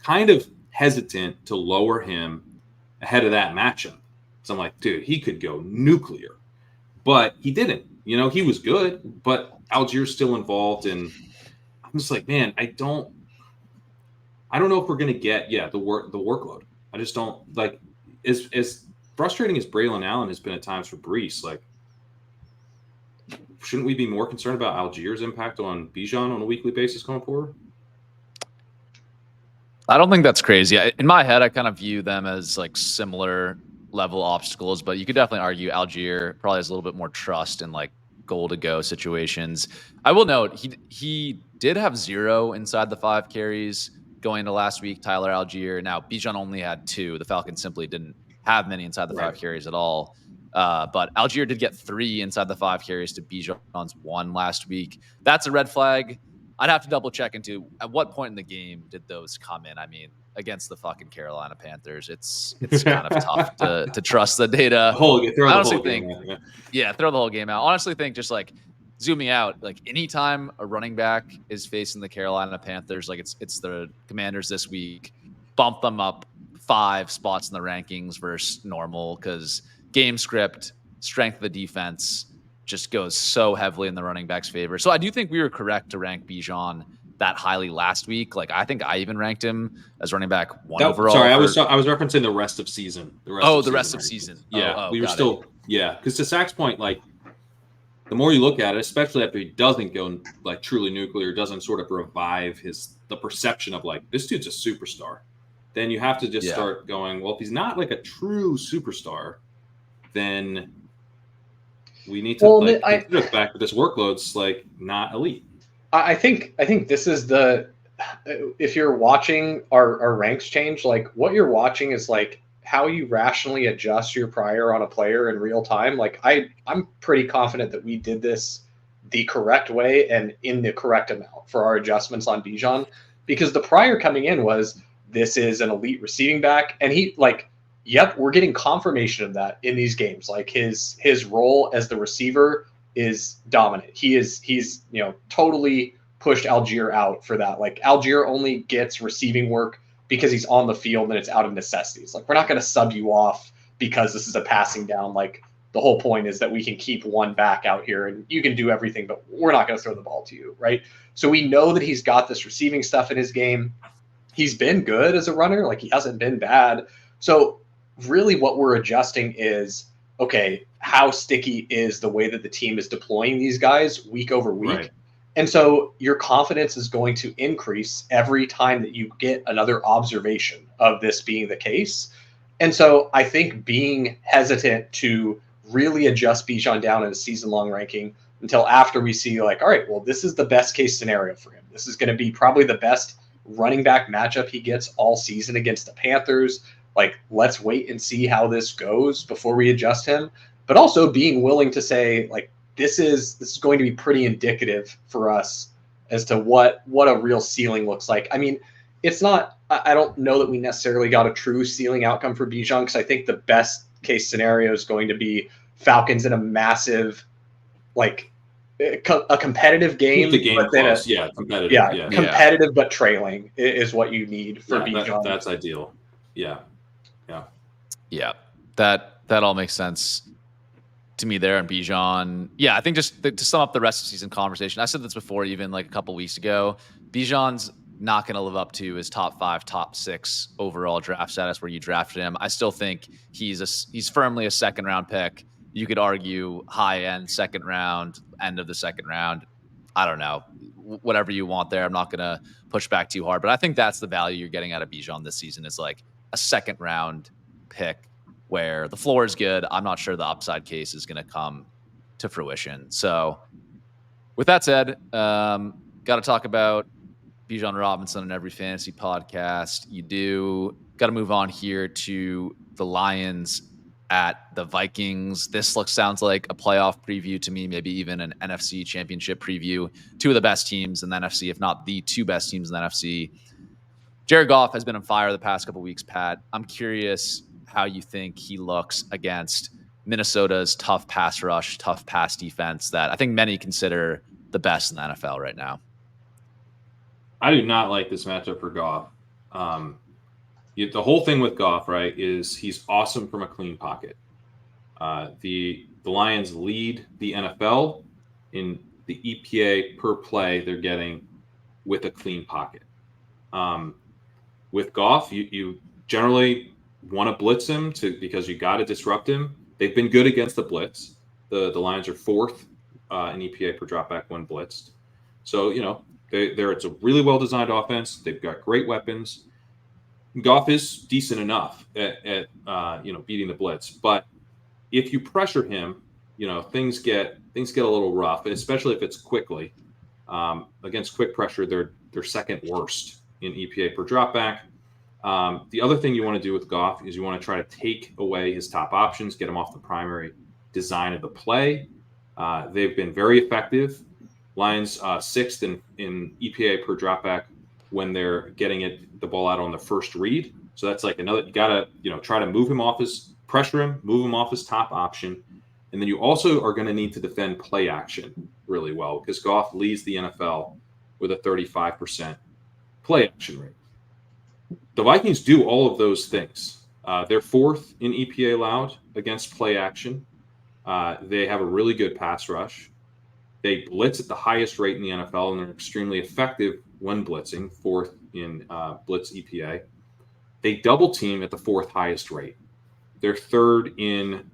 kind of hesitant to lower him ahead of that matchup. So I'm like, dude, he could go nuclear, but he didn't. He was good, but Allgeier's still involved, and I'm just like, man, I don't know if we're gonna get the workload. I just don't like as frustrating as Braylon Allen has been at times for Breece. Like, shouldn't we be more concerned about Allgeier's impact on Bijan on a weekly basis going forward? I don't think that's crazy. In my head, I kind of view them as like similar level obstacles, but you could definitely argue Allgeier probably has a little bit more trust in like goal to go situations. I will note he did have 0 inside the 5 carries going into last week, Tyler Allgeier. Now, Bijan only had 2. The Falcons simply didn't have many inside the 5 carries at all. But Allgeier did get 3 inside the 5 carries to Bijan's 1 last week. That's a red flag. I'd have to double check into at what point in the game did those come in. I mean, against the fucking Carolina Panthers, it's kind of tough to trust the data. Throw the whole game out. Yeah, throw the whole game out. Honestly, think just like zooming out, like anytime a running back is facing the Carolina Panthers, like it's the Commanders this week, bump them up 5 spots in the rankings versus normal because game script, strength of the defense just goes so heavily in the running back's favor. So I do think we were correct to rank Bijan that highly last week. Like, I think I even ranked him as running back 1 overall. Sorry, I was referencing the rest of season. The rest of season. Yeah, we were still because to Sack's point, like, the more you look at it, especially after he doesn't go like truly nuclear, doesn't sort of revive the perception of like, this dude's a superstar, then you have to just start going, well, if he's not like a true superstar, then we need to look back, but this workload's like not elite. I think this is if you're watching our ranks change, like what you're watching is like how you rationally adjust your prior on a player in real time. Like I'm pretty confident that we did this the correct way and in the correct amount for our adjustments on Bijan, because the prior coming in was, this is an elite receiving back, and he like, yep, we're getting confirmation of that in these games. Like his role as the receiver is dominant. He's totally pushed Allgeier out for that. Like, Allgeier only gets receiving work because he's on the field and it's out of necessities. Like, we're not going to sub you off because this is a passing down. Like, the whole point is that we can keep one back out here and you can do everything, but we're not going to throw the ball to you, right? So we know that he's got this receiving stuff in his game. He's been good as a runner. Like, he hasn't been bad. So really what we're adjusting is, okay, how sticky is the way that the team is deploying these guys week over week? Right. And so your confidence is going to increase every time that you get another observation of this being the case. And so I think being hesitant to really adjust Bijan down in a season-long ranking until after we see, like, all right, well, this is the best case scenario for him. This is going to be probably the best running back matchup he gets all season against the Panthers. Like, let's wait and see how this goes before we adjust him. But also being willing to say, like, this is going to be pretty indicative for us as to what a real ceiling looks like. I mean, it's not, I don't know that we necessarily got a true ceiling outcome for Bijan, because I think the best case scenario is going to be Falcons in a massive, like, a competitive game. Keep the game close. Competitive. Competitive but trailing is what you need for Bijan. That's ideal. Yeah. That all makes sense to me there on Bijan. Yeah, I think just to sum up the rest of the season conversation, I said this before, even like a couple weeks ago, Bijan's not going to live up to his top 5, top 6 overall draft status where you drafted him. I still think he's firmly a second round pick. You could argue high end second round, end of the second round. I don't know, whatever you want there. I'm not going to push back too hard, but I think that's the value you're getting out of Bijan this season, is like a second round pick where the floor is good. I'm not sure the upside case is going to come to fruition. So with that said, got to talk about Bijan Robinson in every fantasy podcast. You do got to move on here to the Lions at the Vikings. This sounds like a playoff preview to me, maybe even an NFC championship preview. Two of the best teams in the NFC, if not the two best teams in the NFC. Jared Goff has been on fire the past couple of weeks, Pat. I'm curious how you think he looks against Minnesota's tough pass rush, tough pass defense that I think many consider the best in the NFL right now. I do not like this matchup for Goff. The whole thing with Goff, right, is he's awesome from a clean pocket. The Lions lead the NFL in the EPA per play they're getting with a clean pocket. With Goff, you generally want to blitz him because you got to disrupt him. They've been good against the blitz. The Lions are fourth in EPA per dropback when blitzed. So, it's a really well-designed offense. They've got great weapons. Goff is decent enough at beating the blitz, but if you pressure him, things get a little rough, especially if it's quickly. Against quick pressure, they're second worst in EPA per dropback. The other thing you want to do with Goff is you want to try to take away his top options, get him off the primary design of the play. They've been very effective. Lions sixth in EPA per dropback when they're getting the ball out on the first read. So that's like another, you got to, try to move him off pressure him, move him off his top option. And then you also are going to need to defend play action really well because Goff leads the NFL with a 35% play action rate. The Vikings do all of those things. They're fourth in EPA allowed against play action. They have a really good pass rush. They blitz at the highest rate in the NFL, and they're extremely effective when blitzing, fourth in blitz EPA. They double team at the fourth highest rate. They're third in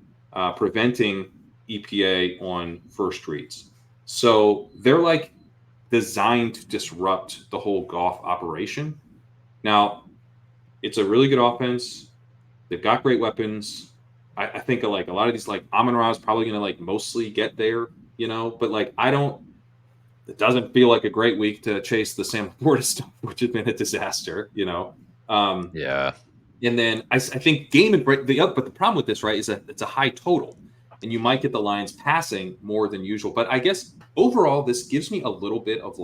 preventing EPA on first reads. So they're like designed to disrupt the whole Goff operation. Now, it's a really good offense. They've got great weapons. I think a lot of these, like Amon-Ra is probably going to mostly get there, but it doesn't feel like a great week to chase the Sam Laporta stuff, which has been a disaster, Yeah. And then I think game and break but the problem with this, right, is that it's a high total and you might get the Lions passing more than usual. But I guess overall, this gives me a little bit of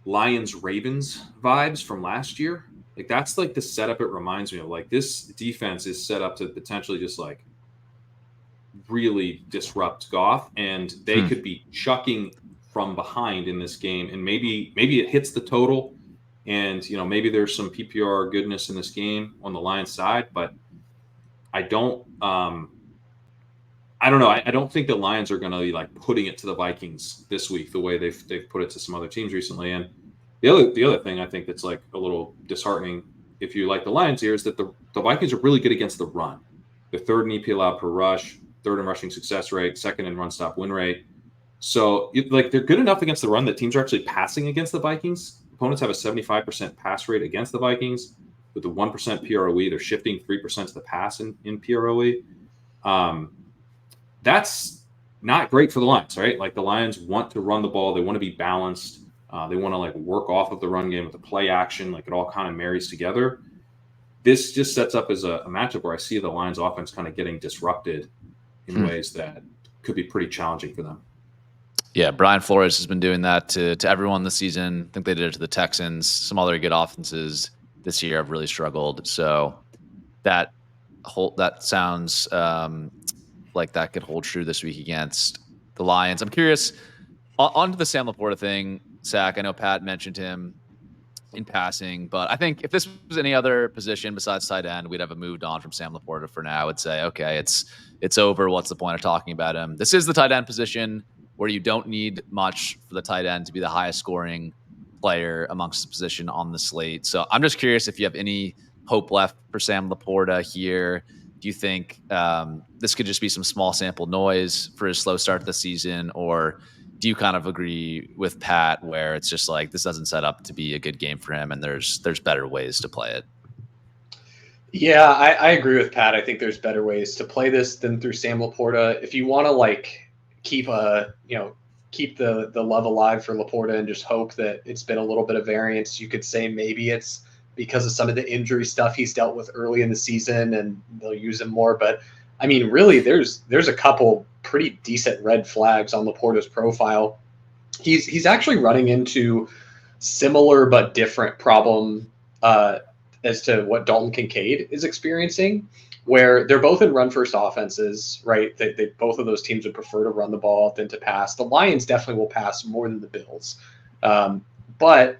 Lions Ravens vibes from last year. That's the setup it reminds me of. This defense is set up to potentially just really disrupt Goff, and they could be chucking from behind in this game, and maybe it hits the total, and maybe there's some PPR goodness in this game on the Lions side, but I don't know. I don't think the Lions are going to be putting it to the Vikings this week the way they've put it to some other teams recently. And the other thing I think that's a little disheartening if you like the Lions here is that the Vikings are really good against the run. They're third in EP allowed per rush, third in rushing success rate, second in run stop win rate. So they're good enough against the run that teams are actually passing against the Vikings. Opponents have a 75% pass rate against the Vikings with a 1% PROE. They're shifting 3% to the pass in PROE. That's not great for the Lions, right? The Lions want to run the ball. They want to be balanced. They want to work off of the run game with the play action. It all kind of marries together. This just sets up as a matchup where I see the Lions offense kind of getting disrupted in ways that could be pretty challenging for them. Yeah, Brian Flores has been doing that to everyone this season. I think they did it to the Texans. Some other good offenses this year have really struggled. So that sounds like that could hold true this week against the Lions. I'm curious, on to the Sam Laporta thing, Sack. I know Pat mentioned him in passing, but I think if this was any other position besides tight end, we'd have moved on from Sam Laporta for now. I would say, okay, it's over. What's the point of talking about him? This is the tight end position where you don't need much for the tight end to be the highest scoring player amongst the position on the slate. So I'm just curious if you have any hope left for Sam Laporta here. Do you think this could just be some small sample noise for his slow start to the season, or do you kind of agree with Pat where it's just this doesn't set up to be a good game for him and there's better ways to play it? Yeah, I agree with Pat. I think there's better ways to play this than through Sam Laporta. If you want to like keep keep the love alive for Laporta and just hope that it's been a little bit of variance, you could say maybe it's because of some of the injury stuff he's dealt with early in the season and they'll use him more. But I mean, really, there's a couple pretty decent red flags on Laporta's profile. He's actually running into similar but different problem as to what Dalton Kincaid is experiencing, where they're both in run first offenses, right? They both of those teams would prefer to run the ball than to pass. The Lions definitely will pass more than the Bills, but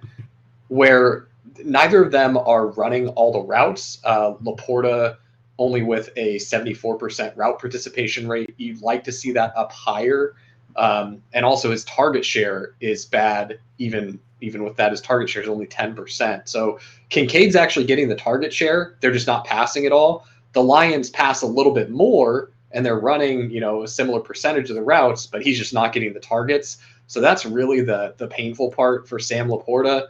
where neither of them are running all the routes. Laporta only with a 74% route participation rate. You'd like to see that up higher. And also his target share is bad. Even with that, his target share is only 10%. So Kincaid's actually getting the target share. They're just not passing it all. The Lions pass a little bit more and they're running, a similar percentage of the routes, but he's just not getting the targets. So that's really the painful part for Sam Laporta.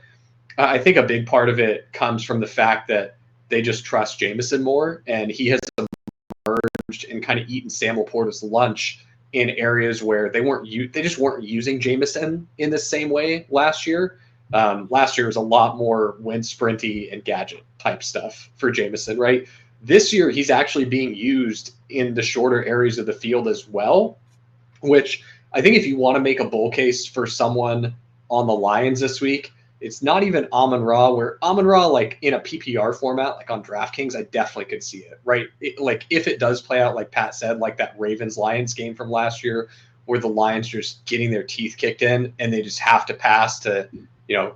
I think a big part of it comes from the fact that they just trust Jameson more, and he has emerged and kind of eaten Sam Laporta's lunch in areas where they just weren't using Jameson in the same way last year. Last year was a lot more wind sprinty and gadget type stuff for Jameson, right? This year he's actually being used in the shorter areas of the field as well, which I think if you want to make a bull case for someone on the Lions this week, it's not even Amon-Ra, where Amon-Ra, like in a PPR format, like on DraftKings, I definitely could see it, right? Like if it does play out, like Pat said, like that Ravens-Lions game from last year, where the Lions just getting their teeth kicked in and they just have to pass to,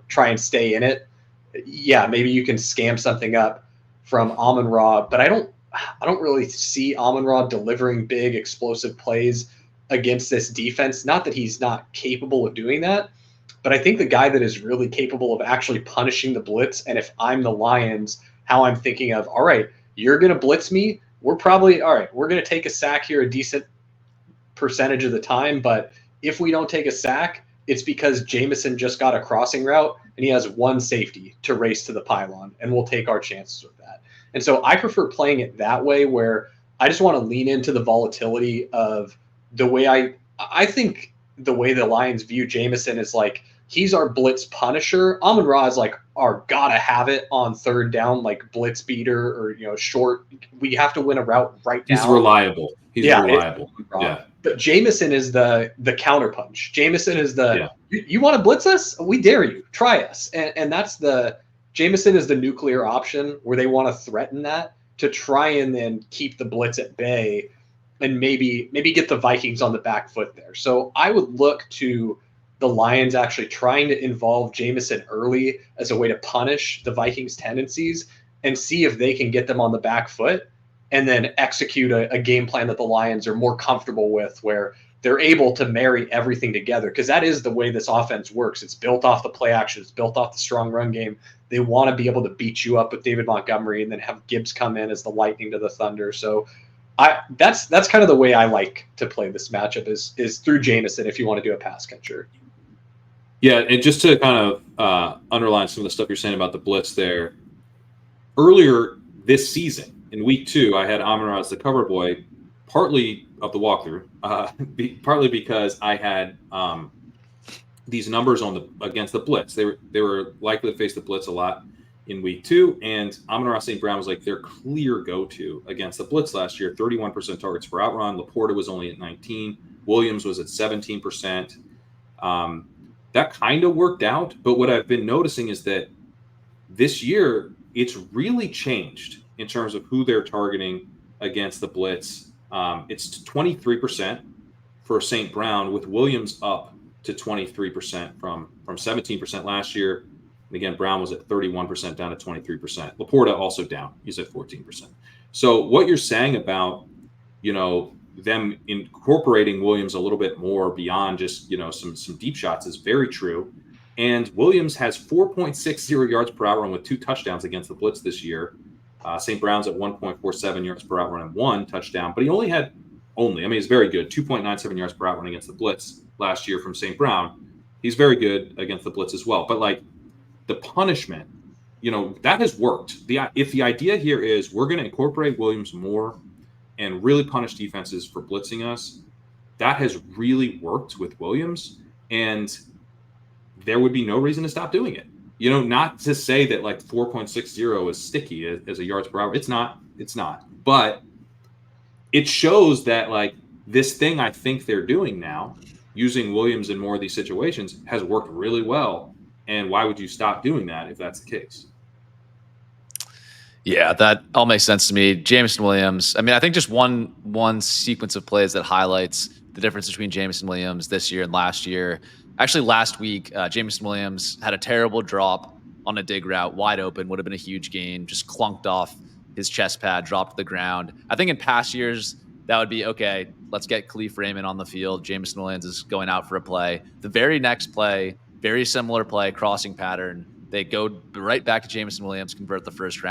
try and stay in it. Yeah, maybe you can scam something up from Amon-Ra, but I don't really see Amon-Ra delivering big explosive plays against this defense. Not that he's not capable of doing that, but I think the guy that is really capable of actually punishing the blitz, and if I'm the Lions, how I'm thinking of, all right, you're going to blitz me. We're going to take a sack here a decent percentage of the time, but if we don't take a sack, it's because Jameson just got a crossing route and he has one safety to race to the pylon, and we'll take our chances with that. And so I prefer playing it that way, where I just want to lean into the volatility of the way I think the way the Lions view Jameson is like, he's our blitz punisher. Amon-Ra is like our gotta have it on third down, like blitz beater or short. We have to win a route right now. He's reliable. He's reliable. Yeah. But Jameson is the counterpunch. Jameson is you want to blitz us? We dare you. Try us. And that's Jameson is the nuclear option where they want to threaten that to try and then keep the blitz at bay and maybe get the Vikings on the back foot there. So I would look to the Lions actually trying to involve Jameson early as a way to punish the Vikings' tendencies and see if they can get them on the back foot and then execute a game plan that the Lions are more comfortable with, where they're able to marry everything together, because that is the way this offense works. It's built off the play action. It's built off the strong run game. They want to be able to beat you up with David Montgomery and then have Gibbs come in as the lightning to the thunder. So that's kind of the way I like to play this matchup is through Jameson if you want to do a pass catcher. Yeah, and just to kind of underline some of the stuff you're saying about the blitz there, earlier this season, in week 2, I had Amon-Ra as the cover boy, partly of the walkthrough, partly because I had these numbers against the blitz. They were likely to face the blitz a lot in week 2, and Amon-Ra St. Brown was like their clear go-to against the blitz last year. 31% targets per out run. Laporta was only at 19. Williams was at 17%. That kind of worked out, but what I've been noticing is that this year it's really changed in terms of who they're targeting against the blitz. It's 23% for St. Brown, with Williams up to 23% from 17% last year. And again, Brown was at 31% down to 23%. Laporta also down. He's at 14%. So what you're saying about, them incorporating Williams a little bit more beyond just, some deep shots is very true. And Williams has 4.60 yards per out run with 2 touchdowns against the blitz this year. St. Brown's at 1.47 yards per out run and 1 touchdown, but he he's very good, 2.97 yards per out run against the blitz last year from St. Brown. He's very good against the blitz as well. But like the punishment that has worked. If the idea here is we're going to incorporate Williams more and really punish defenses for blitzing us, that has really worked with Williams, and there would be no reason to stop doing it. Not to say that like 4.60 is sticky as a yards per hour. It's not. But it shows that like this thing I think they're doing now, using Williams in more of these situations, has worked really well. And why would you stop doing that if that's the case? Yeah, that all makes sense to me. Jameson Williams. I mean, I think just one sequence of plays that highlights the difference between Jameson Williams this year and last year. Actually, last week, Jameson Williams had a terrible drop on a dig route, wide open, would have been a huge gain, just clunked off his chest pad, dropped to the ground. I think in past years, that would be, okay, let's get Khalif Raymond on the field. Jameson Williams is going out for a play. The very next play, very similar play, crossing pattern. They go right back to Jameson Williams, convert the first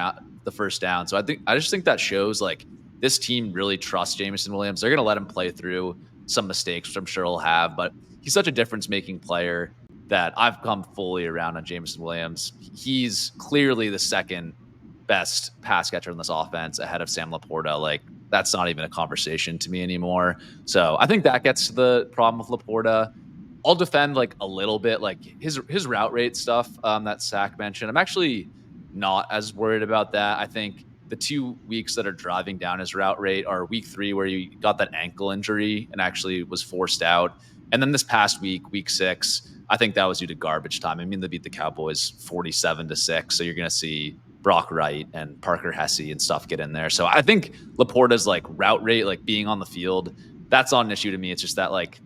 down. So I just think that shows like this team really trusts Jameson Williams. They're going to let him play through some mistakes, which I'm sure he'll have, but he's such a difference-making player that I've come fully around on Jameson Williams. He's clearly the second best pass catcher in this offense ahead of Sam Laporta. Like, that's not even a conversation to me anymore. So I think that gets to the problem with Laporta. I'll defend like a little bit, like his route rate stuff that Sack mentioned. I'm actually not as worried about that. I think the 2 weeks that are driving down his route rate are week 3, where he got that ankle injury and actually was forced out. And then this past week 6, I think that was due to garbage time. I mean, they beat the Cowboys 47-6. So you're going to see Brock Wright and Parker Hesse and stuff get in there. So I think Laporta's like route rate, like being on the field, that's not an issue to me. It's just that like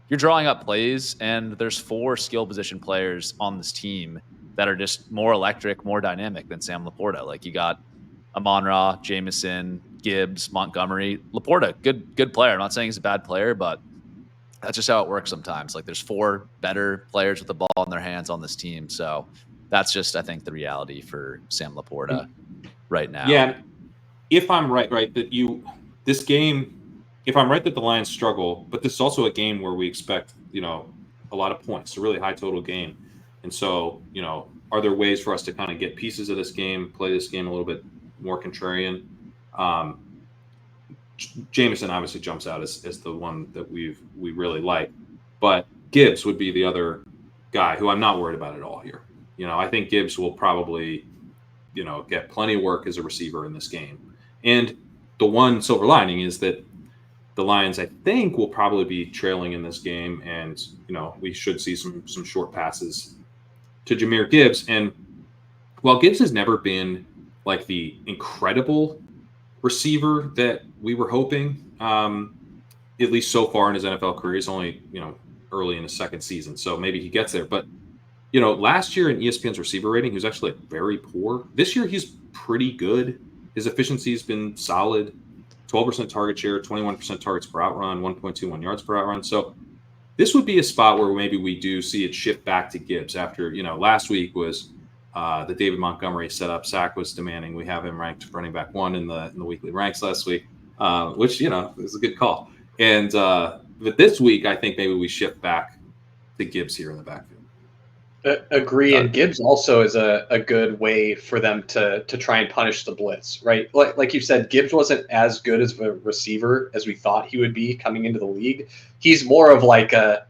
you're drawing up plays and there's 4 skill position players on this team that are just more electric, more dynamic than Sam Laporta. Like you got Amon-Ra, Jameson, Gibbs, Montgomery. Laporta, good player. I'm not saying he's a bad player, but that's just how it works sometimes. Like there's 4 better players with the ball in their hands on this team. So that's just, I think, the reality for Sam Laporta right now. Yeah. If I'm right that this game, if I'm right that the Lions struggle, but this is also a game where we expect, a lot of points, a really high total game. And so, are there ways for us to kind of get pieces of this game, play this game a little bit more contrarian? Jameson obviously jumps out as the one that we really like, but Gibbs would be the other guy who I'm not worried about at all here. I think Gibbs will probably, get plenty of work as a receiver in this game. And the one silver lining is that the Lions, I think, will probably be trailing in this game, and we should see some short passes to Jahmyr Gibbs. And while Gibbs has never been like the incredible receiver that we were hoping, at least so far in his NFL career, he's only early in his second season, so maybe he gets there. But last year in ESPN's receiver rating, he was actually very poor. This year he's pretty good. His efficiency has been solid. 12% target share, 21% targets per out run, 1.21 yards per out run. So this would be a spot where maybe we do see it shift back to Gibbs after, last week was the David Montgomery setup. Sack was demanding we have him ranked running back 1 in the weekly ranks last week, which, is a good call. And but this week, I think maybe we shift back to Gibbs here in the backfield. Agree, and Gibbs also is a good way for them to try and punish the blitz, right? Like you said, Gibbs wasn't as good as a receiver as we thought he would be coming into the league. He's more of like a,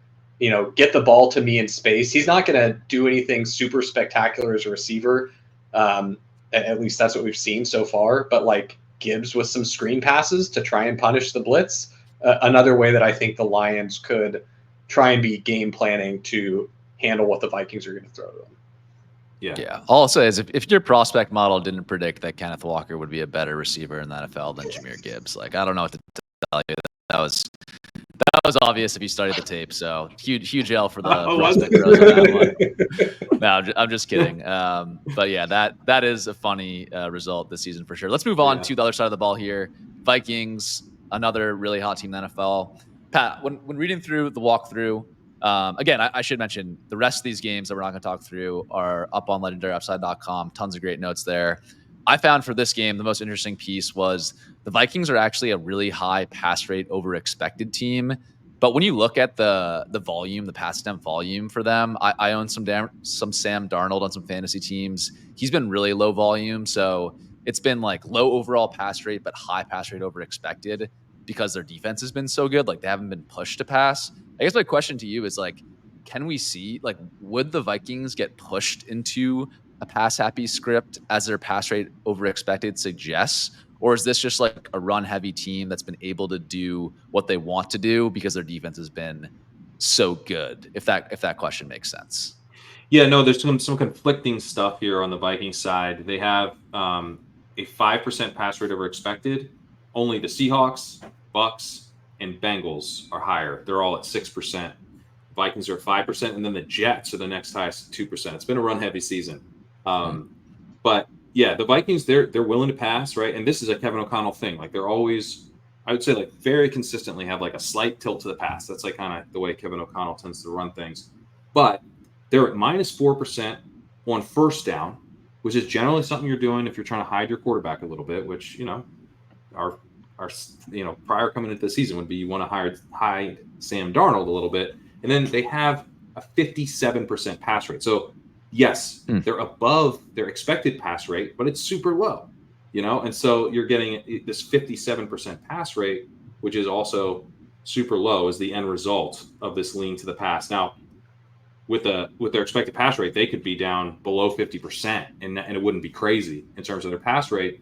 get the ball to me in space. He's not going to do anything super spectacular as a receiver. At least that's what we've seen so far. But like Gibbs with some screen passes to try and punish the blitz, another way that I think the Lions could try and be game planning to handle what the Vikings are going to throw to them. Yeah. All I'll say is if your prospect model didn't predict that Kenneth Walker would be a better receiver in the NFL than Jahmyr Gibbs, like I don't know what to tell you. That was obvious if you studied the tape. So huge L for the prospect on that one. No, I'm just kidding. But yeah, that is a funny result this season for sure. Let's move on to the other side of the ball here. Vikings, another really hot team in the NFL. Pat, when reading through the walkthrough, again, I should mention the rest of these games that we're not going to talk through are up on legendaryupside.com. Tons of great notes there. I found for this game, the most interesting piece was the Vikings are actually a really high pass rate over expected team. But when you look at the volume, the pass attempt volume for them, I own some Sam Darnold on some fantasy teams. He's been really low volume, so it's been like low overall pass rate, but high pass rate over expected because their defense has been so good. Like they haven't been pushed to pass. I guess my question to you is like, can we see like would the Vikings get pushed into a pass happy script as their pass rate over expected suggests? Or is this just like a run heavy team that's been able to do what they want to do because their defense has been so good? If that question makes sense. Yeah, no, there's some conflicting stuff here on the Vikings side. They have a 5% pass rate over expected. Only the Seahawks, Bucks, and Bengals are higher. They're all at 6%. Vikings are at 5%, and then the Jets are the next highest at 2%. It's been a run heavy season. But yeah, the Vikings, they're willing to pass, right? And this is a Kevin O'Connell thing. Like they're always, I would say, like very consistently have like a slight tilt to the pass. That's like kind of the way Kevin O'Connell tends to run things. But they're at -4% on first down, which is generally something you're doing if you're trying to hide your quarterback a little bit, which, our prior coming into the season would be you want to hide Sam Darnold a little bit. And then they have a 57% pass rate. So yes, they're above their expected pass rate, but it's super low, and so you're getting this 57% pass rate, which is also super low, is the end result of this lean to the pass. Now, with their expected pass rate, they could be down below 50%, and it wouldn't be crazy in terms of their pass rate.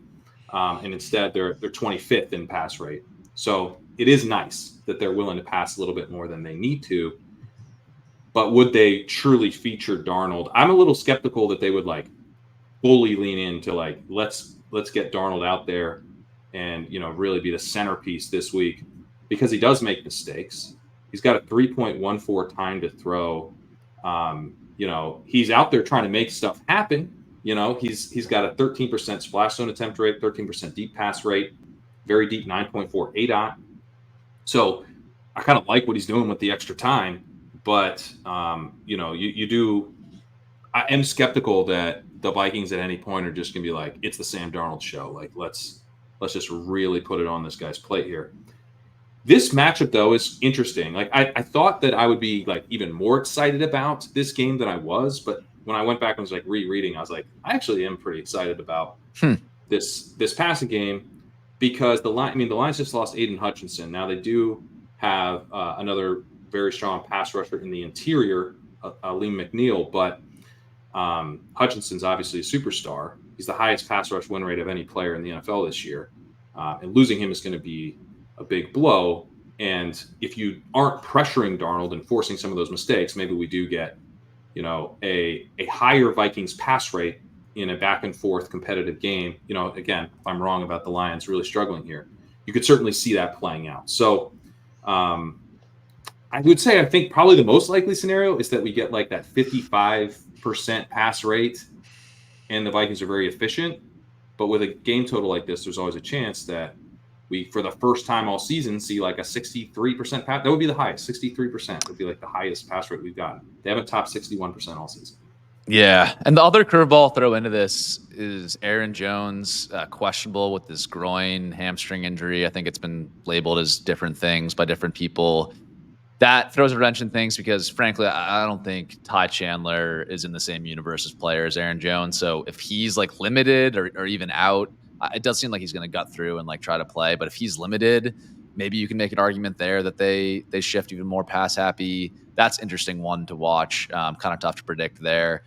And instead, they're 25th in pass rate. So it is nice that they're willing to pass a little bit more than they need to. But would they truly feature Darnold? I'm a little skeptical that they would like fully lean into like let's get Darnold out there and really be the centerpiece this week, because he does make mistakes. He's got a 3.14 time to throw. He's out there trying to make stuff happen. He's got a 13% splash zone attempt rate, 13% deep pass rate, very deep 9.4 ADOT. So I kind of like what he's doing with the extra time. But, you do – I am skeptical that the Vikings at any point are just going to be like, it's the Sam Darnold show. Like, let's just really put it on this guy's plate here. This matchup, though, is interesting. Like, I thought that I would be, like, even more excited about this game than I was. But when I went back and was, like, rereading, I was like, I actually am pretty excited about this passing game, because the Lions just lost Aiden Hutchinson. Now, they do have another – very strong pass rusher in the interior, Liam McNeil, but Hutchinson's obviously a superstar. He's the highest pass rush win rate of any player in the NFL this year, and losing him is going to be a big blow. And if you aren't pressuring Darnold and forcing some of those mistakes, maybe we do get, a higher Vikings pass rate in a back and forth competitive game. Again, if I'm wrong about the Lions really struggling here, you could certainly see that playing out. So, I would say I think probably the most likely scenario is that we get like that 55% pass rate and the Vikings are very efficient. But with a game total like this, there's always a chance that we, for the first time all season, see like a 63% pass. That would be the highest. 63% would be like the highest pass rate we've gotten. They haven't topped 61% all season. Yeah. And the other curveball I'll throw into this is Aaron Jones, questionable with this groin hamstring injury. I think it's been labeled as different things by different people. That throws a wrench in things because, frankly, I don't think Ty Chandler is in the same universe as player as Aaron Jones. So if he's like limited or even out, it does seem like he's going to gut through and like try to play. But if he's limited, maybe you can make an argument there that they shift even more pass happy. That's interesting one to watch. Kind of tough to predict there.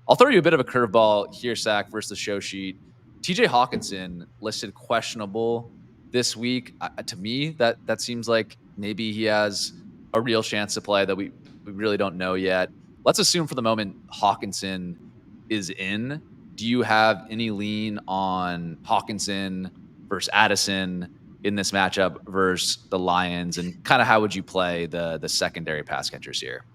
I'll throw you a bit of a curveball here, Sack, versus the show sheet. TJ Hawkinson listed questionable this week. To me, that seems like maybe he has a real chance to play that we really don't know yet. Let's assume for the moment Hawkinson is in. Do you have any lean on Hawkinson versus Addison in this matchup versus the Lions? And kind of how would you play the secondary pass catchers here?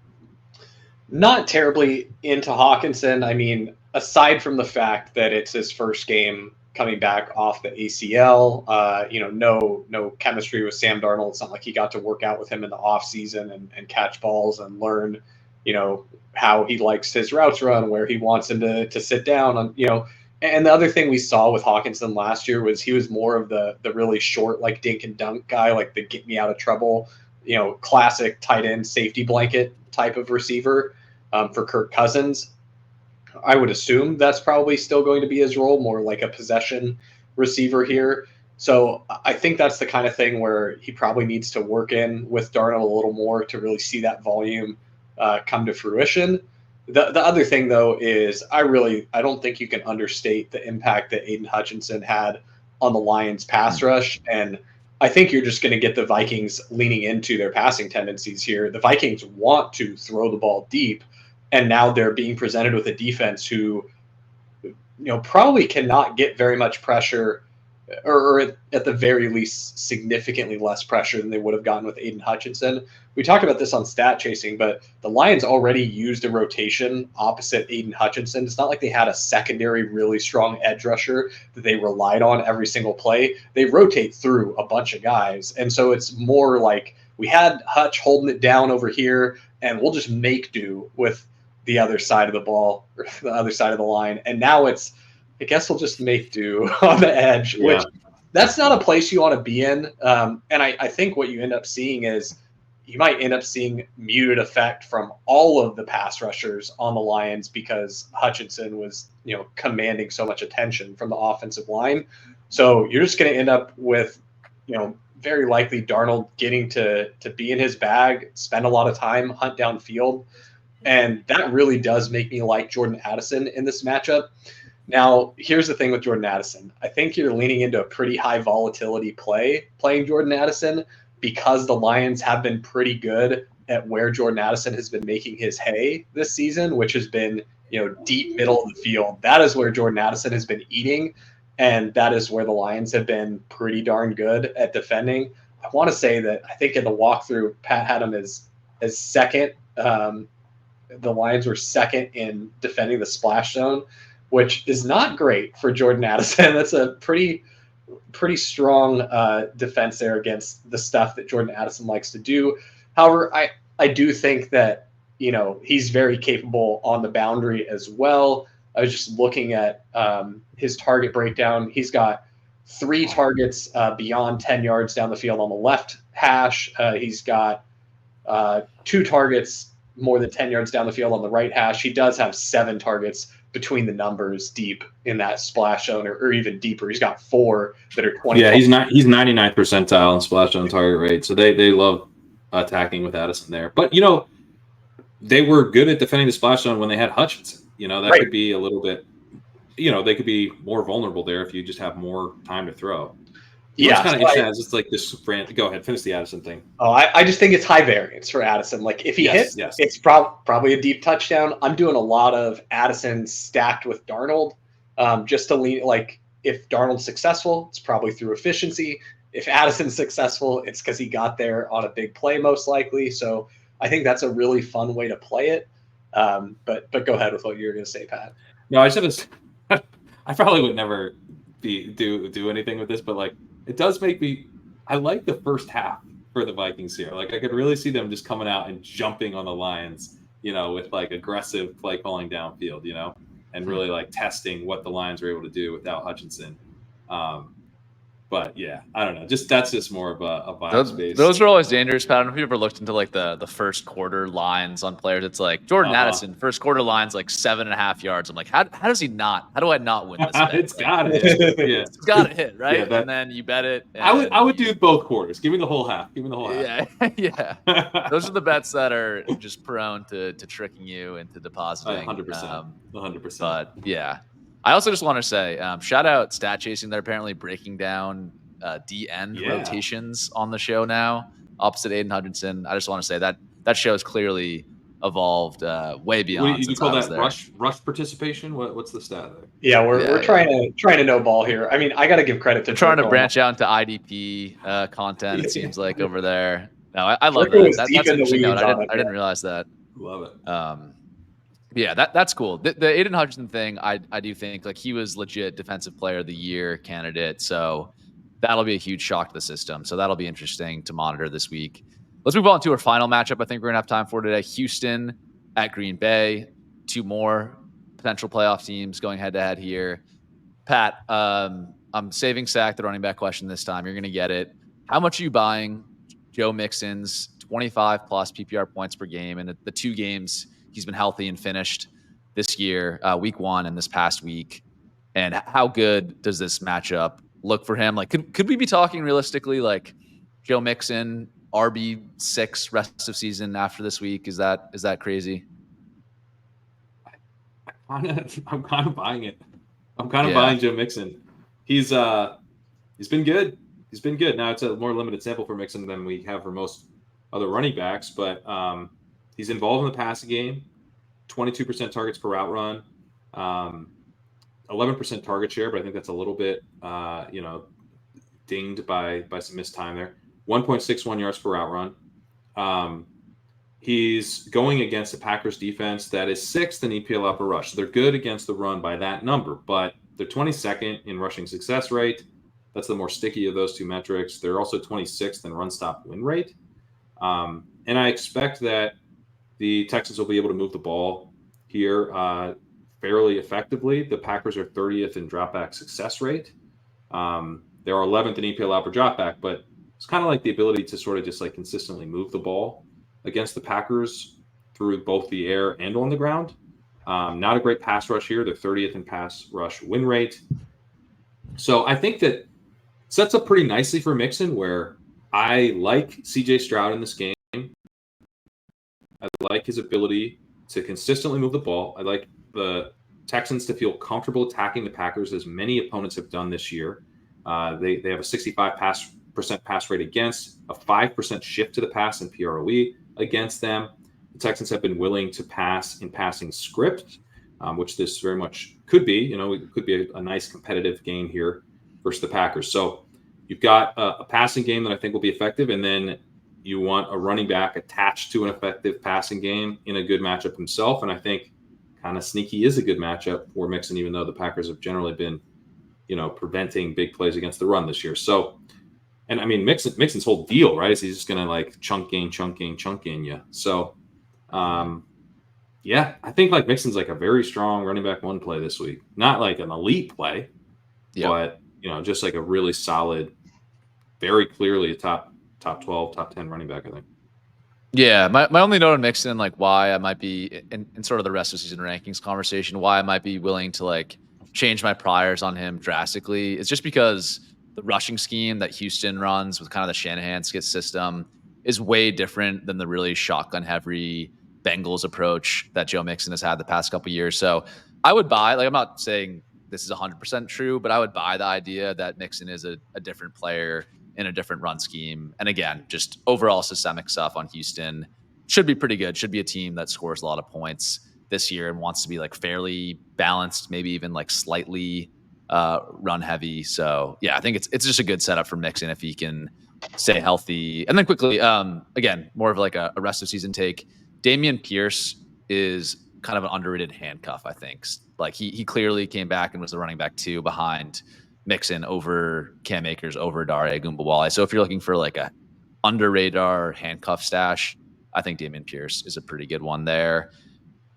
Not terribly into Hawkinson. I mean, aside from the fact that it's his first game coming back off the ACL, no chemistry with Sam Darnold. It's not like he got to work out with him in the off season and catch balls and learn, how he likes his routes run, where he wants him to sit down on, And the other thing we saw with Hawkinson last year was he was more of the really short, like dink and dunk guy, like the get me out of trouble, classic tight end safety blanket type of receiver for Kirk Cousins. I would assume that's probably still going to be his role, more like a possession receiver here. So I think that's the kind of thing where he probably needs to work in with Darnold a little more to really see that volume come to fruition. The other thing, though, is I don't think you can understate the impact that Aiden Hutchinson had on the Lions pass rush. And I think you're just going to get the Vikings leaning into their passing tendencies here. The Vikings want to throw the ball deep, and now they're being presented with a defense who, probably cannot get very much pressure, or at the very least significantly less pressure than they would have gotten with Aiden Hutchinson. We talked about this on Stat Chasing, but the Lions already used a rotation opposite Aiden Hutchinson. It's not like they had a secondary really strong edge rusher that they relied on every single play. They rotate through a bunch of guys. And so it's more like we had Hutch holding it down over here, and we'll just make do with the other side of the ball, or the other side of the line. And now it's, I guess we'll just make do on the edge, which that's not a place you want to be in. And I think what you end up seeing is you might end up seeing muted effect from all of the pass rushers on the Lions because Hutchinson was, commanding so much attention from the offensive line. So you're just going to end up with, very likely Darnold getting to be in his bag, spend a lot of time, hunt downfield. And that really does make me like Jordan Addison in this matchup. Now, here's the thing with Jordan Addison. I think you're leaning into a pretty high volatility play playing Jordan Addison because the Lions have been pretty good at where Jordan Addison has been making his hay this season, which has been, deep middle of the field. That is where Jordan Addison has been eating, and that is where the Lions have been pretty darn good at defending. I want to say that I think in the walkthrough, Pat had him as second. The Lions were second in defending the splash zone, which is not great for Jordan Addison. That's a pretty strong defense there against the stuff that Jordan Addison likes to do. However, I do think that, he's very capable on the boundary as well. I was just looking at his target breakdown. He's got 3 targets beyond 10 yards down the field on the left hash. He's got 2 targets more than 10 yards down the field on the right hash. He does have 7 targets between the numbers deep in that splash zone, or even deeper. He's got 4 that are 20. Yeah, he's 99th percentile in splash zone target rate. So they love attacking with Addison there. But, they were good at defending the splash zone when they had Hutchinson. That could be a little bit, they could be more vulnerable there if you just have more time to throw. Yeah, it's kind of interesting. It's just like this brand. Go ahead, finish the Addison thing. Oh, I just think it's high variance for Addison. Like if he hits, it's probably a deep touchdown. I'm doing a lot of Addison stacked with Darnold, just to lean. Like if Darnold's successful, it's probably through efficiency. If Addison's successful, it's because he got there on a big play, most likely. So I think that's a really fun way to play it. But go ahead with what you were going to say, Pat. No, I just have I probably would never do anything with this, but like. It does make me – I like the first half for the Vikings here. Like, I could really see them just coming out and jumping on the Lions, with, like, aggressive play calling downfield, and really, like, testing what the Lions are able to do without Hutchinson. But, yeah, I don't know. That's just more of a vibe space. Those are always dangerous, Pat. I don't know if you've ever looked into, like, the first quarter lines on players. It's like Jordan Addison, first quarter lines, like 7.5 yards. I'm like, how does he not – how do I not win this bet? It's got to hit. Yeah. It's got to hit, right? Yeah, and then you bet it. I would do both quarters. Give me the whole half. Yeah, yeah. Those are the bets that are just prone to tricking you into depositing. 100%. 100%. But, yeah. I also just want to say, shout out Stat Chasing. They're apparently breaking down D-end rotations on the show now, opposite Aiden Hutchinson. I just want to say that show has clearly evolved way beyond. You call that rush participation? What's the stat there? Yeah, we're trying to no ball here. I mean, I got to give credit to. We're trying to branch out into IDP content. It seems like over there. No, I love that. That's interesting. I didn't realize that. Love it. Yeah, that's cool. The Aiden Hutchinson thing, I do think like he was legit defensive player of the year candidate. So that'll be a huge shock to the system. So that'll be interesting to monitor this week. Let's move on to our final matchup. I think we're gonna have time for today. Houston at Green Bay. 2 more potential playoff teams going head to head here. Pat, I'm saving Sack the running back question this time. You're gonna get it. How much are you buying Joe Mixon's 25 plus PPR points per game. And the 2 games he's been healthy and finished this year, week 1 and this past week. And how good does this matchup look for him? Like, could we be talking realistically, like Joe Mixon, RB6 rest of season after this week? Is that crazy? I'm kind of buying it. I'm kind of buying Joe Mixon. He's been good. He's been good. Now it's a more limited sample for Mixon than we have for most other running backs, but he's involved in the passing game. 22% targets per route run, 11% target share, but I think that's a little bit dinged by some missed time there. 1.61 yards per route run. He's going against the Packers defense that is 6th in EPL upper rush. So they're good against the run by that number, but they're 22nd in rushing success rate. That's the more sticky of those 2 metrics. They're also 26th in run stop win rate. And I expect that the Texans will be able to move the ball here fairly effectively. The Packers are 30th in dropback success rate. They're 11th in EPL upper dropback, but it's kind of like the ability to sort of just like consistently move the ball against the Packers through both the air and on the ground. Not a great pass rush here. They're 30th in pass rush win rate. So I think that sets up pretty nicely for Mixon, where I like CJ Stroud in this game. I like his ability to consistently move the ball. I like the Texans to feel comfortable attacking the Packers, as many opponents have done this year. They have a 65% pass rate against, a 5% shift to the pass in PROE against them. The Texans have been willing to pass in passing script, which this very much could be. It could be a nice competitive game here versus the Packers. So you've got a passing game that I think will be effective, and then you want a running back attached to an effective passing game in a good matchup himself. And I think kind of sneaky is a good matchup for Mixon, even though the Packers have generally been, preventing big plays against the run this year. So, and I mean, Mixon's whole deal, right, is he's just going to like chunk in you. So, I think like Mixon's like a very strong running back 1 play this week. Not like an elite play, but, just like a really solid, very clearly a top 12, top 10 running back, I think. Yeah, my only note on Mixon, like why I might be in sort of the rest of season rankings conversation, why I might be willing to like change my priors on him drastically is just because the rushing scheme that Houston runs with kind of the Shanahan skit system is way different than the really shotgun heavy Bengals approach that Joe Mixon has had the past couple of years. So I would buy, like, I'm not saying this is 100% true, but I would buy the idea that Mixon is a different player in a different run scheme. And again, just overall systemic stuff on Houston should be pretty good. Should be a team that scores a lot of points this year and wants to be like fairly balanced, maybe even like slightly run heavy. So yeah, I think it's just a good setup for Mixon if he can stay healthy. And then quickly, again, more of like a rest of season take. Dameon Pierce is kind of an underrated handcuff, I think. Like he clearly came back and was the running back 2 behind Mixon over Cam Akers, over Dare Ogunbowale. So if you're looking for like a under radar handcuff stash, I think Dameon Pierce is a pretty good one there.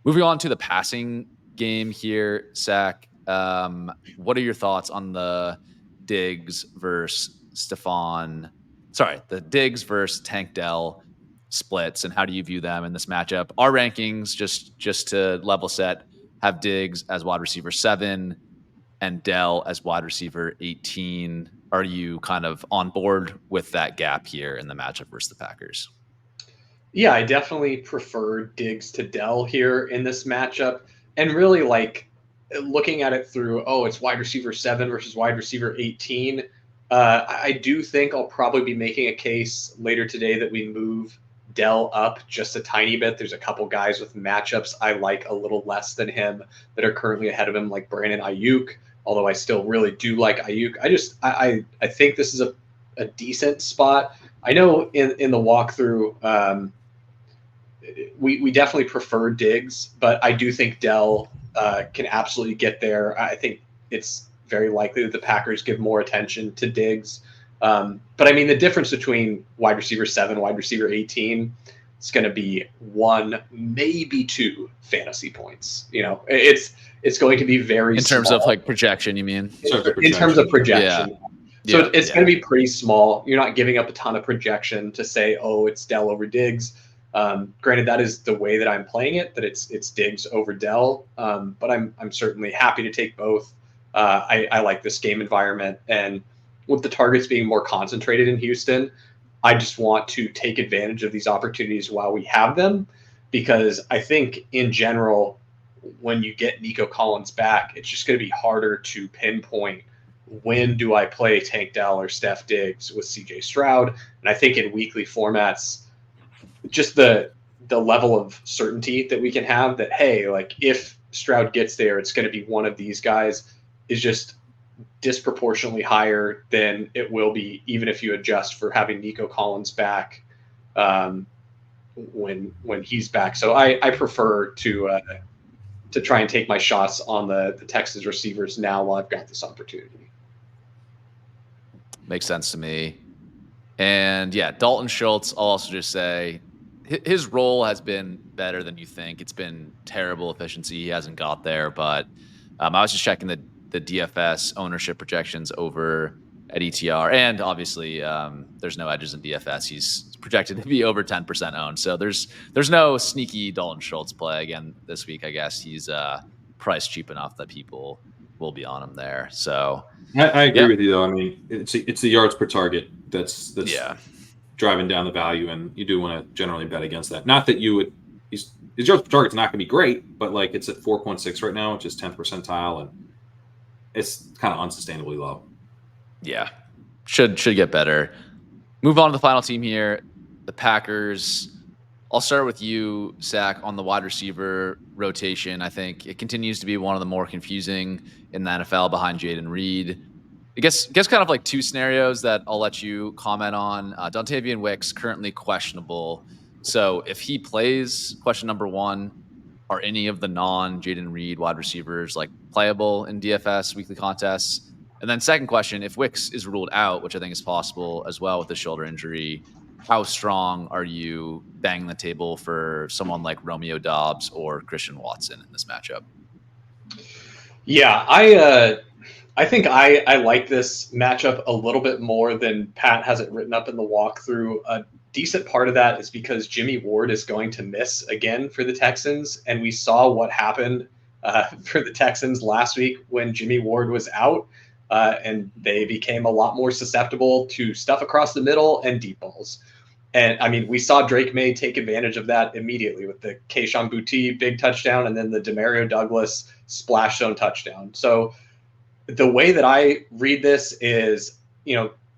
Moving on to the passing game here, Sack. What are your thoughts on the Diggs versus Tank Dell splits, and how do you view them in this matchup? Our rankings, just to level set, have Diggs as wide receiver 7 and Dell as wide receiver 18. Are you kind of on board with that gap here in the matchup versus the Packers? Yeah, I definitely prefer Diggs to Dell here in this matchup. And really, like, looking at it through, it's wide receiver 7 versus wide receiver 18. I do think I'll probably be making a case later today that we move Dell up just a tiny bit. There's a couple guys with matchups I like a little less than him that are currently ahead of him, like Brandon Ayuk, although I still really do like Ayuk. I think this is a decent spot. I know in the walkthrough, we definitely prefer Diggs, but I do think Dell can absolutely get there. I think it's very likely that the Packers give more attention to Diggs. But I mean, the difference between wide receiver 7, wide receiver 18, it's going to be 1, maybe 2 fantasy points. It's going to be very in terms small. of like projection, you mean? In terms of projection. So it's going to be pretty small. You're not giving up a ton of projection to say, oh, it's Dell over Diggs. Granted, that is the way that I'm playing it, that it's Diggs over Dell. But I'm certainly happy to take both. I like this game environment, and with the targets being more concentrated in Houston, I just want to take advantage of these opportunities while we have them, because I think in general, when you get Nico Collins back, it's just going to be harder to pinpoint when do I play Tank Dell or Steph Diggs with CJ Stroud. And I think in weekly formats, just the level of certainty that we can have that, hey, like if Stroud gets there, it's going to be one of these guys, is just disproportionately higher than it will be even if you adjust for having Nico Collins back when he's back. So I prefer to try and take my shots on the Texans receivers now while I've got this opportunity. Makes sense to me. And yeah, Dalton Schultz, I'll also just say his role has been better than you think. It's been terrible efficiency. He hasn't got there, but I was just checking the DFS ownership projections over at ETR. And obviously there's no edges in DFS. He's projected to be over 10% owned. So there's no sneaky Dalton Schultz play again this week. I guess he's priced cheap enough that people will be on him there. So I agree with you though. I mean, it's the yards per target that's driving down the value, and you do want to generally bet against that. Not that you would. His yards per target's not going to be great, but like it's at 4.6 right now, which is 10th percentile, and it's kind of unsustainably low. Yeah, should get better. Move on to the final team here, the Packers. I'll start with you, Sack, on the wide receiver rotation. I think it continues to be one of the more confusing in the NFL behind Jaden Reed. I guess kind of like two scenarios that I'll let you comment on. Dontavian Wicks currently questionable. So if he plays, question number one, are any of the non-Jaden Reed wide receivers like playable in DFS weekly contests? And then second question, if Wicks is ruled out, which I think is possible as well with the shoulder injury, how strong are you banging the table for someone like Romeo Doubs or Christian Watson in this matchup? Yeah, I think I like this matchup a little bit more than Pat has it written up in the walkthrough. A decent part of that is because Jimmy Ward is going to miss again for the Texans, and we saw what happened for the Texans last week when Jimmy Ward was out, and they became a lot more susceptible to stuff across the middle and deep balls. And I mean, we saw Drake May take advantage of that immediately with the Kayshon Boutte big touchdown and then the Demario Douglas splash zone touchdown. So the way that I read this is,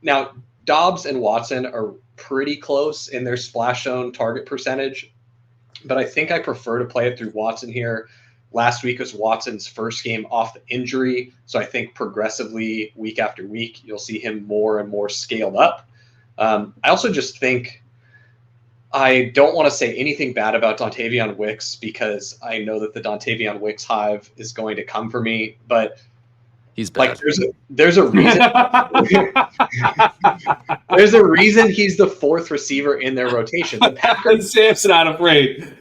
now Doubs and Watson are pretty close in their splash zone target percentage, but I think I prefer to play it through Watson here. Last week was Watson's first game off the injury, so I think progressively week after week you'll see him more and more scaled up. I also just think I don't want to say anything bad about Dontavian Wicks because I know that the Dontavian Wicks hive is going to come for me, but he's bad. Like there's a reason there's a reason he's the fourth receiver in their rotation. The Packers, Sam's not afraid.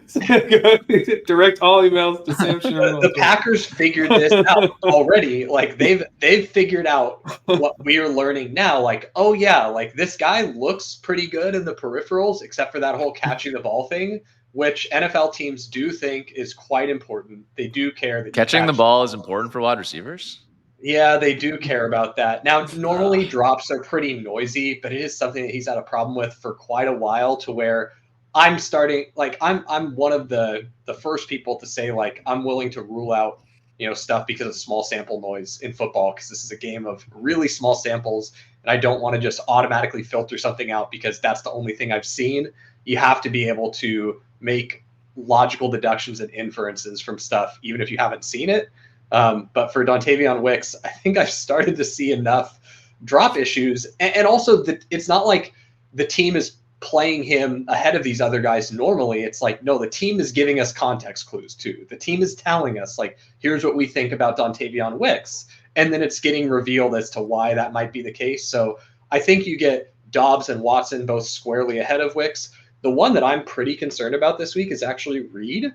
Direct all emails to Sam Sherman. The Packers figured this out already. Like they've figured out what we are learning now. Like, oh yeah, like this guy looks pretty good in the peripherals, except for that whole catching the ball thing, which NFL teams do think is quite important. They do care that catching the ball is important for wide receivers. Yeah, they do care about that. Now, normally drops are pretty noisy, but it is something that he's had a problem with for quite a while, to where I'm starting, like, I'm one of the first people to say, like, I'm willing to rule out, stuff because of small sample noise in football, because this is a game of really small samples, and I don't want to just automatically filter something out because that's the only thing I've seen. You have to be able to make logical deductions and inferences from stuff, even if you haven't seen it. But for Dontavian Wicks, I think I've started to see enough drop issues. And also, it's not like the team is playing him ahead of these other guys normally. It's like, no, the team is giving us context clues too. The team is telling us, like, here's what we think about Dontavian Wicks. And then it's getting revealed as to why that might be the case. So I think you get Doubs and Watson both squarely ahead of Wicks. The one that I'm pretty concerned about this week is actually Reed.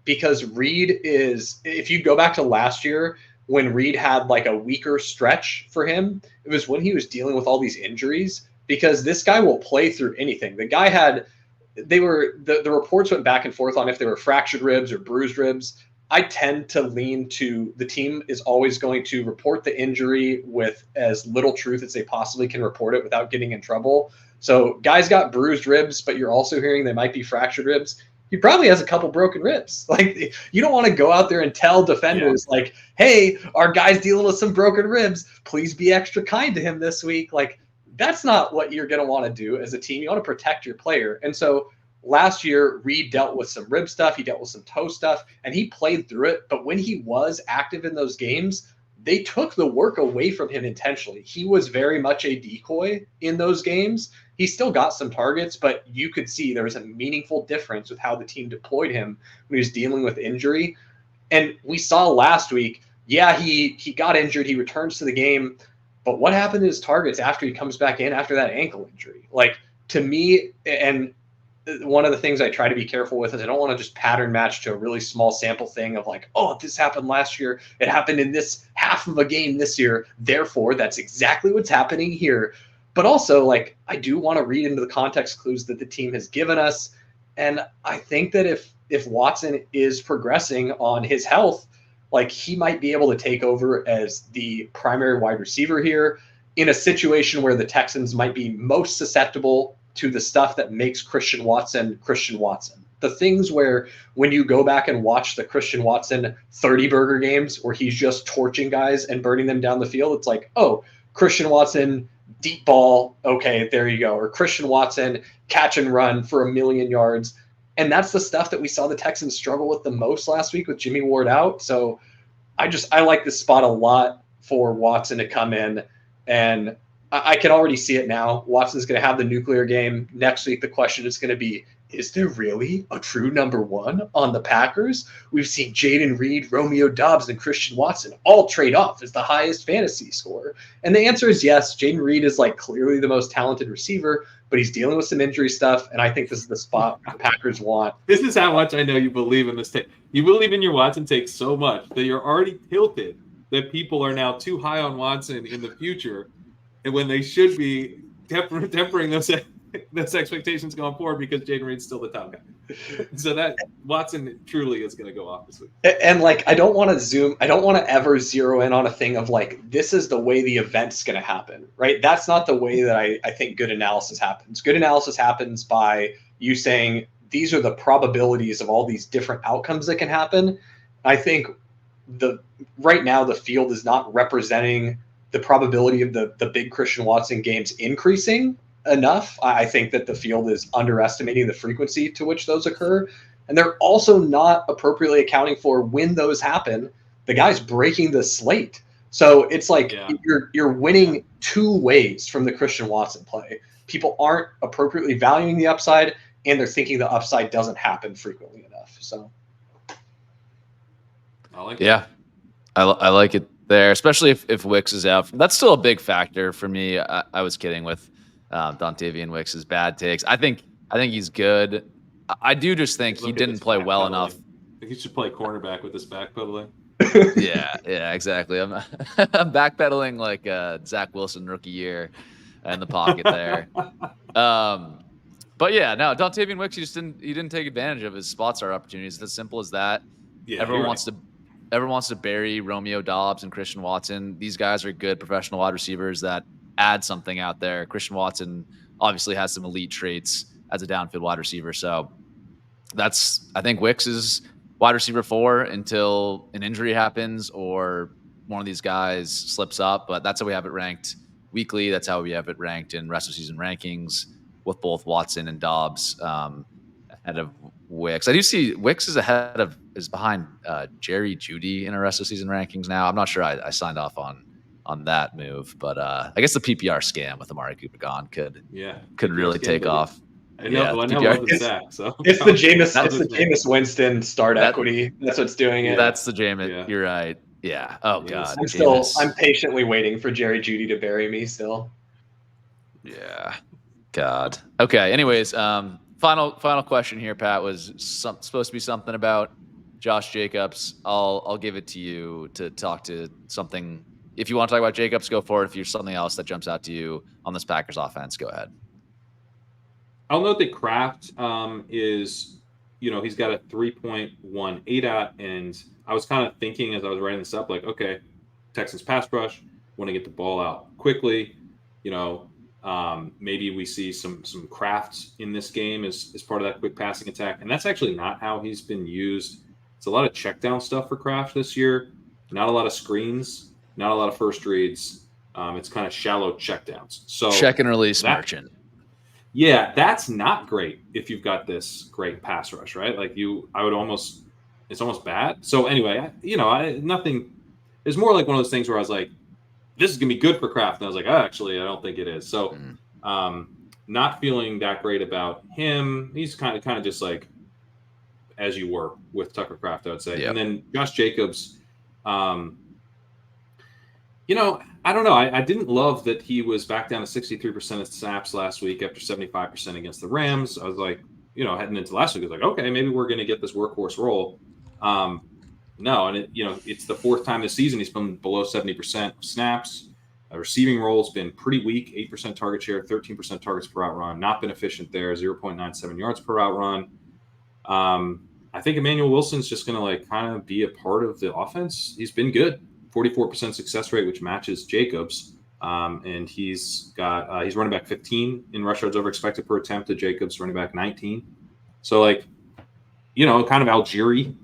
Because Reed is, if you go back to last year, when Reed had like a weaker stretch for him, it was when he was dealing with all these injuries, because this guy will play through anything. The guy had, the reports went back and forth on if they were fractured ribs or bruised ribs. I tend to lean to the team is always going to report the injury with as little truth as they possibly can report it without getting in trouble. So guys got bruised ribs, but you're also hearing they might be fractured ribs. He probably has a couple broken ribs. Like, you don't want to go out there and tell defenders like, hey, our guy's dealing with some broken ribs. Please be extra kind to him this week. Like, that's not what you're going to want to do as a team. You want to protect your player. And so last year, Reed dealt with some rib stuff. He dealt with some toe stuff, and he played through it. But when he was active in those games, they took the work away from him intentionally. He was very much a decoy in those games. He still got some targets, but you could see there was a meaningful difference with how the team deployed him when he was dealing with injury. And we saw last week, he got injured. He returns to the game. But what happened to his targets after he comes back in after that ankle injury? Like, to me, and one of the things I try to be careful with is I don't want to just pattern match to a really small sample thing of like, oh, this happened last year. It happened in this half of a game this year. Therefore, that's exactly what's happening here. But also, like, I do want to read into the context clues that the team has given us. And I think that if Watson is progressing on his health, like, he might be able to take over as the primary wide receiver here in a situation where the Texans might be most susceptible to the stuff that makes Christian Watson. The things where when you go back and watch the Christian Watson 30-burger games where he's just torching guys and burning them down the field, it's like, oh, Christian Watson, deep ball, okay, there you go. Or Christian Watson, catch and run for 1,000,000 yards. And that's the stuff that we saw the Texans struggle with the most last week with Jimmy Ward out. So I like this spot a lot for Watson to come in, and I can already see it now. Watson's going to have the nuclear game next week. The question is going to be, is there really a true number one on the Packers? We've seen Jaden Reed, Romeo Doubs, and Christian Watson all trade off as the highest fantasy scorer. And the answer is yes. Jaden Reed is like clearly the most talented receiver, but he's dealing with some injury stuff. And I think this is the spot the Packers want. This is how much I know you believe in this take. You believe in your Watson take so much that you're already tilted that people are now too high on Watson in the future, and when they should be tempering those expectations going forward because Jaden Reed's still the top guy. So that Watson truly is going to go off this week. And like, I don't want to ever zero in on a thing of like, this is the way the event's going to happen, right? That's not the way that I think good analysis happens. Good analysis happens by you saying, these are the probabilities of all these different outcomes that can happen. I think right now the field is not representing the probability of the big Christian Watson games increasing enough. I think that the field is underestimating the frequency to which those occur. And they're also not appropriately accounting for when those happen, the guy's breaking the slate. So it's like you're winning two ways from the Christian Watson play. People aren't appropriately valuing the upside, and they're thinking the upside doesn't happen frequently enough. So I like I like it there, especially if Wicks is out. That's still a big factor for me. I was kidding with Dontavian Wicks' bad takes. I think he's good. I do just think he didn't play well enough. I think he should play cornerback with his backpedaling. yeah, exactly. I'm backpedaling like Zach Wilson rookie year in the pocket there. But yeah, no, Dontavian Wicks, he didn't take advantage of his spot start opportunities. It's as simple as that. Yeah, everyone wants to bury Romeo Doubs and Christian Watson. These guys are good professional wide receivers that add something out there. Christian Watson obviously has some elite traits as a downfield wide receiver. So I think Wicks is wide receiver 4 until an injury happens or one of these guys slips up. But that's how we have it ranked weekly. That's how we have it ranked in rest of season rankings with both Watson and Doubs ahead of Wicks. I do see Wicks is behind Jerry Jeudy in our rest of season rankings now. I'm not sure I signed off on that move, but I guess the PPR scam with Amari Cooper gone could really take off. I know the Zach, so it's the Jameis Winston start equity. That's what's doing it. That's the Jameis. Yeah. You're right. Yeah. Oh God. I'm patiently waiting for Jerry Jeudy to bury me still. Yeah. God. Okay. Anyways, final question here, Pat, was supposed to be something about Josh Jacobs, I'll give it to you to talk to something. If you want to talk about Jacobs, go for it. If you're something else that jumps out to you on this Packers offense, go ahead. I'll note that Kraft is, he's got a 3.1 ADOT, and I was kind of thinking as I was writing this up, like, okay, Texans pass rush, want to get the ball out quickly. Maybe we see some Kraft in this game as part of that quick passing attack, and that's actually not how he's been used. It's a lot of check down stuff for Kraft this year, not a lot of screens, not a lot of first reads. It's kind of shallow check downs. So check and release merchant. Yeah, that's not great if you've got this great pass rush, right? Like it's almost bad. So anyway, nothing. It's more like one of those things where I was like, this is gonna be good for Kraft, and I was like, actually, I don't think it is. So, not feeling that great about him. He's kind of just like as you were with Tucker Kraft, I would say. Yep. And then Josh Jacobs, I don't know. I didn't love that he was back down to 63% of snaps last week after 75% against the Rams. I was like, heading into last week, I was like, okay, maybe we're going to get this workhorse role. No, and it's the fourth time this season he's been below 70% of snaps. Receiving role's been pretty weak, 8% target share, 13% targets per out run. Not been efficient there, 0.97 yards per out run. I think Emmanuel Wilson's just going to kind of be a part of the offense. He's been good. 44% success rate, which matches Jacobs. And he's running back 15 in rush yards over expected per attempt to Jacobs running back 19. So kind of Allgeier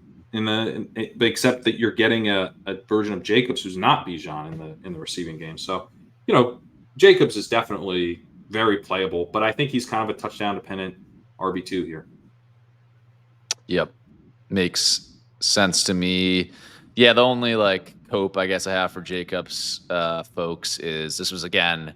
except that you're getting a version of Jacobs who's not Bijan in the receiving game. So, Jacobs is definitely very playable, but I think he's kind of a touchdown dependent RB2 here. Yep. Makes sense to me. Yeah, the only hope I guess I have for Jacobs folks is this was again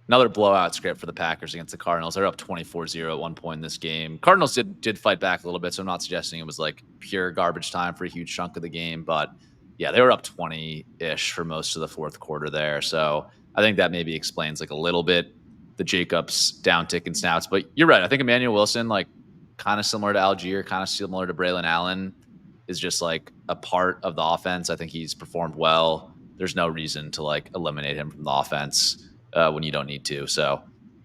another blowout script for the Packers against the Cardinals. They're up 24-0 at one point in this game. Cardinals did fight back a little bit, so I'm not suggesting it was pure garbage time for a huge chunk of the game, but yeah, they were up 20-ish for most of the fourth quarter there. So I think that maybe explains a little bit the Jacobs downtick in snaps. But you're right. I think Emmanuel Wilson, kind of similar to Allgeier, kind of similar to Braylon Allen, is just a part of the offense. I think he's performed well. There's no reason to eliminate him from the offense when you don't need to. So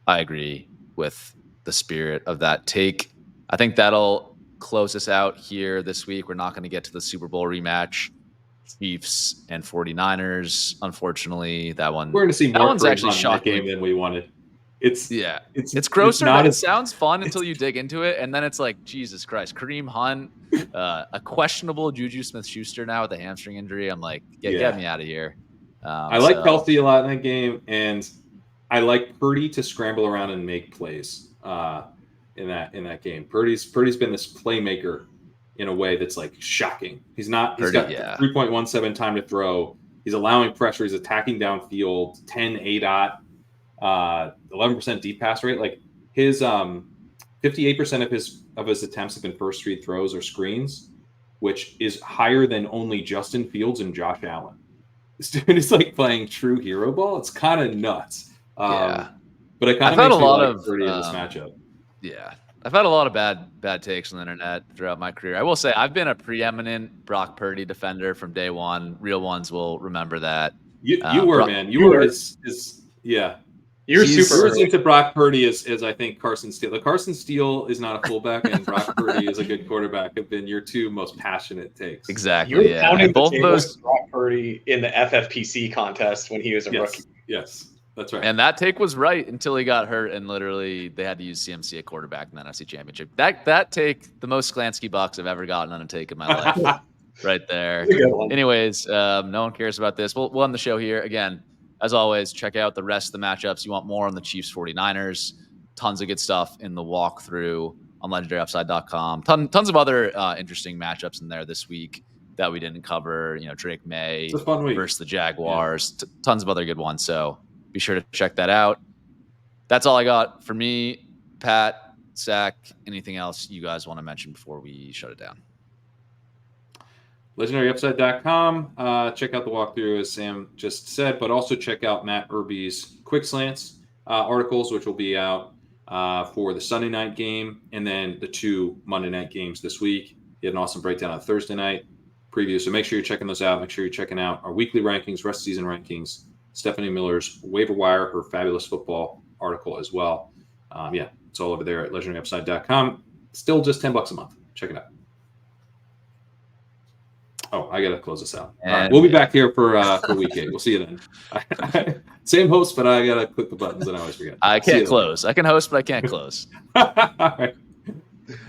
I agree with the spirit of that take. I think that'll close us out here this week. We're not going to get to the Super Bowl rematch, Chiefs and 49ers. Unfortunately, that one. We're going to see more one's actually shocking game than we wanted. It's grosser. It sounds fun until you dig into it, and then it's Jesus Christ, Kareem Hunt, a questionable Juju Smith-Schuster now with a hamstring injury. I'm get me out of here. I like Kelsey a lot in that game, and I like Purdy to scramble around and make plays in that game. Purdy's been this playmaker in a way that's shocking. He's got 3.17 time to throw. He's allowing pressure. He's attacking downfield. 10 ADOT. 11% deep pass rate. His 58% of his attempts have been first read throws or screens, which is higher than only Justin Fields and Josh Allen. This dude is playing true hero ball. It's kind of nuts. Yeah. But it kind of makes me like Purdy in this matchup. Yeah. I've had a lot of bad takes on the internet throughout my career. I will say I've been a preeminent Brock Purdy defender from day one. Real ones will remember that. You were, man. You were his yeah. You're super into Brock Purdy as I think Carson Steele. Carson Steele is not a fullback, and Brock Purdy is a good quarterback. Have been your two most passionate takes. Exactly. You're counting both of those Brock Purdy in the FFPC contest when he was a rookie. Yes, that's right. And that take was right until he got hurt, and literally they had to use CMC at quarterback in the NFC Championship. That take, the most Sklansky bucks I've ever gotten on a take in my life, right there. Anyways, no one cares about this. We'll end the show here again. As always, check out the rest of the matchups. You want more on the Chiefs 49ers. Tons of good stuff in the walkthrough on legendaryupside.com. Tons of other interesting matchups in there this week that we didn't cover. Drake May versus the Jaguars. Yeah. Tons of other good ones. So be sure to check that out. That's all I got for me. Pat, Sack, anything else you guys want to mention before we shut it down? LegendaryUpside.com. Check out the walkthrough, as Sam just said, but also check out Matt Irby's Quick Slants articles, which will be out for the Sunday night game and then the two Monday night games this week. He had an awesome breakdown on Thursday night preview. So make sure you're checking those out. Make sure you're checking out our weekly rankings, rest of season rankings, Stephanie Miller's waiver wire, her fabulous football article as well. It's all over there at legendaryupside.com. Still just $10 a month. Check it out. Oh, I got to close this out. All right, we'll be back here for week 8. We'll see you then. Same host, but I got to click the buttons and I always forget. I can't close. I can host, but I can't close. All right.